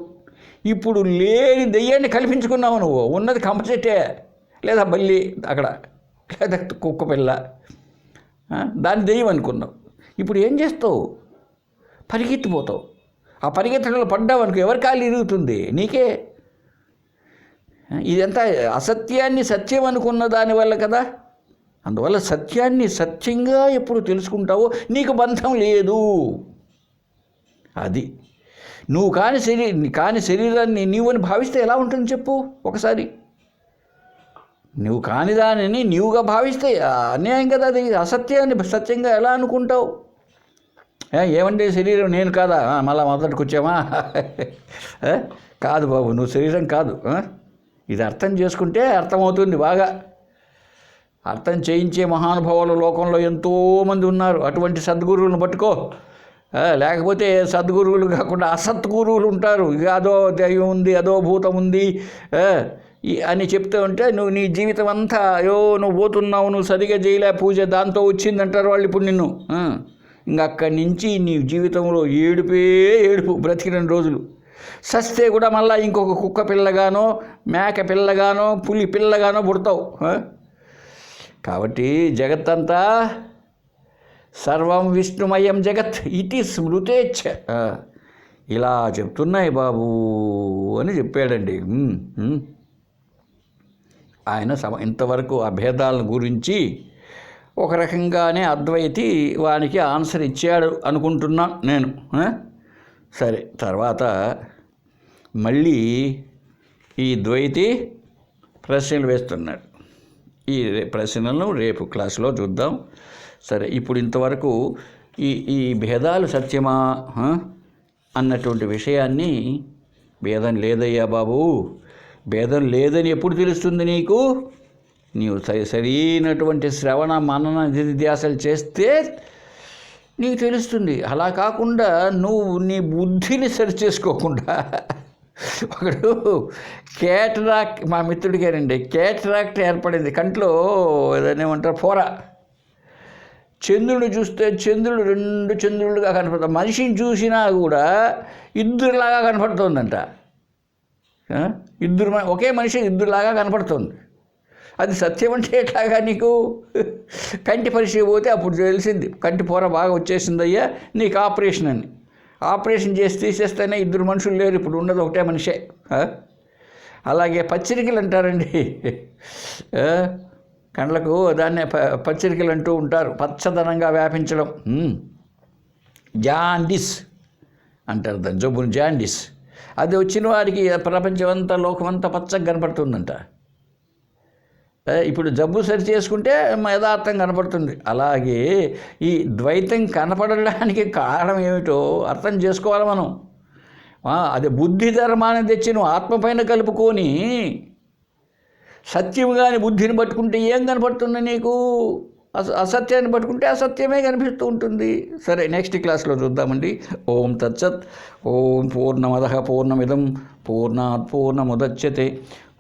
ఇప్పుడు లేని దెయ్యాన్ని కల్పించుకున్నావు నువ్వు. ఉన్నది కంప చెట్టే, లేదా బల్లి అక్కడ, లేదా కుక్క పిల్ల, దాన్ని దెయ్యం అనుకున్నావు. ఇప్పుడు ఏం చేస్తావు? పరిగెత్తిపోతావు. ఆ పరిగెత్తడంలో పడ్డావు అనుకో, ఎవరి కాళ్ళు ఇరుగుతుంది? నీకే. ఇదంతా అసత్యాన్ని సత్యం అనుకున్న దానివల్ల కదా. అందువల్ల సత్యాన్ని సత్యంగా ఎప్పుడు తెలుసుకుంటావో నీకు బంధం లేదు. అది నువ్వు కాని శరీరాన్ని నీవు అని భావిస్తే ఎలా ఉంటుంది చెప్పు ఒకసారి. నువ్వు కాని దానిని నీవుగా భావిస్తే అన్యాయం కదా. అది అసత్యాన్ని సత్యంగా ఎలా అనుకుంటావు? ఏమంటే శరీరం నేను కాదా? మళ్ళా మొదటికి వచ్చామా? కాదు బాబు, నువ్వు శరీరం కాదు. ఇది అర్థం చేసుకుంటే అర్థమవుతుంది. బాగా అర్థం చేయించే మహానుభావులు లోకంలో ఎంతోమంది ఉన్నారు. అటువంటి సద్గురువులను పట్టుకో. లేకపోతే సద్గురువులు కాకుండా అసత్గురువులు ఉంటారు. ఇక అదో దైవం ఉంది, అదో భూతం ఉంది అని చెప్తూ ఉంటే నువ్వు నీ జీవితం అంతా నువ్వు పోతున్నావు, నువ్వు సరిగా చేయలే పూజ, దాంతో వచ్చిందంటారు వాళ్ళు ఇప్పుడు నిన్ను. ఇంక అక్కడి నుంచి నీ జీవితంలో ఏడుపు బ్రతికిన రోజులు. సస్తే కూడా మళ్ళీ ఇంకొక కుక్క పిల్లగానో, మేక పిల్లగానో, పులి పిల్లగానో పుడతావు. కాబట్టి జగత్తంతా సర్వం విష్ణుమయం జగత్ ఇతి స్మృతేచ్ఛ ఇలా చెప్తున్నాయి బాబు అని చెప్పాడండి. ఆయన ఇంతవరకు ఆ భేదాలను గురించి ఒక రకంగానే అద్వైతి వానికి ఆన్సర్ ఇచ్చాడు అనుకుంటున్నా నేను. సరే, తర్వాత మళ్ళీ ఈ ద్వైతి ప్రశ్నలు వేస్తున్నాడు. ఈ ప్రశ్నలను రేపు క్లాసులో చూద్దాం. సరే, ఇప్పుడు ఇంతవరకు ఈ భేదాలు సత్యమా అన్నటువంటి విషయాన్ని, భేదం లేదయ్యా బాబు, భేదం లేదని ఎప్పుడు తెలుస్తుంది నీకు? నీవు సరైనటువంటి శ్రవణ మనన నిధిధ్యాసలు చేస్తే నీకు తెలుస్తుంది. అలా కాకుండా నువ్వు నీ బుద్ధిని సరి చేసుకోకుండా ఒకడు క్యాటరాక్ట్, మా మిత్రుడికేనండి క్యాటరాక్ట్ ఏర్పడింది కంట్లో, ఏదైనామంటారు పోరా. చంద్రుడు చూస్తే చంద్రుడు రెండు చంద్రులుగా కనపడుతుంది. మనిషిని చూసినా కూడా ఇద్దరులాగా కనపడుతుందంట. ఒకే మనిషి ఇద్దరులాగా కనపడుతుంది. అది సత్యం అంటే ఎట్లాగా నీకు? కంటి పరీక్ష పోతే అప్పుడు తెలిసింది, కంటి పొర బాగా వచ్చేసిందయ్యా, నీకు ఆపరేషన్ అని. ఆపరేషన్ చేసి తీసేస్తేనే ఇద్దరు మనుషులు లేరు, ఇప్పుడు ఉన్నది ఒకటే మనిషే. అలాగే పచ్చరికలు అంటారండి, కండ్లకు దాన్నే పచ్చరికలు అంటూ ఉంటారు, పచ్చదనంగా వ్యాపించడం. జాండిస్ అంటారు దాని జబ్బును, జాండిస్. అది వచ్చిన వారికి ప్రపంచం అంతా, లోకమంతా పచ్చగా కనపడుతుందంట. ఇప్పుడు జబ్బు సరి చేసుకుంటే యథార్థం కనపడుతుంది. అలాగే ఈ ద్వైతం కనపడడానికి కారణం ఏమిటో అర్థం చేసుకోవాలి మనం. అదే బుద్ధి ధర్మాన్ని తెచ్చి నువ్వు ఆత్మపైన కలుపుకొని సత్యం కానీ బుద్ధిని పట్టుకుంటే ఏం కనపడుతుంది నీకు? అసత్యాన్ని పట్టుకుంటే అసత్యమే కనిపిస్తూ ఉంటుంది. సరే, నెక్స్ట్ క్లాస్లో చూద్దామండి. ఓం తత్సత్. ఓం పూర్ణమదః పూర్ణమిదం పూర్ణాత్ పూర్ణముదచ్యతే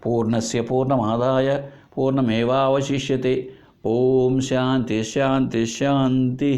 పూర్ణస్య పూర్ణమాదాయ పూర్ణమేవావశిష్యతే. ఓం శాంతి శాంతి శాంతి.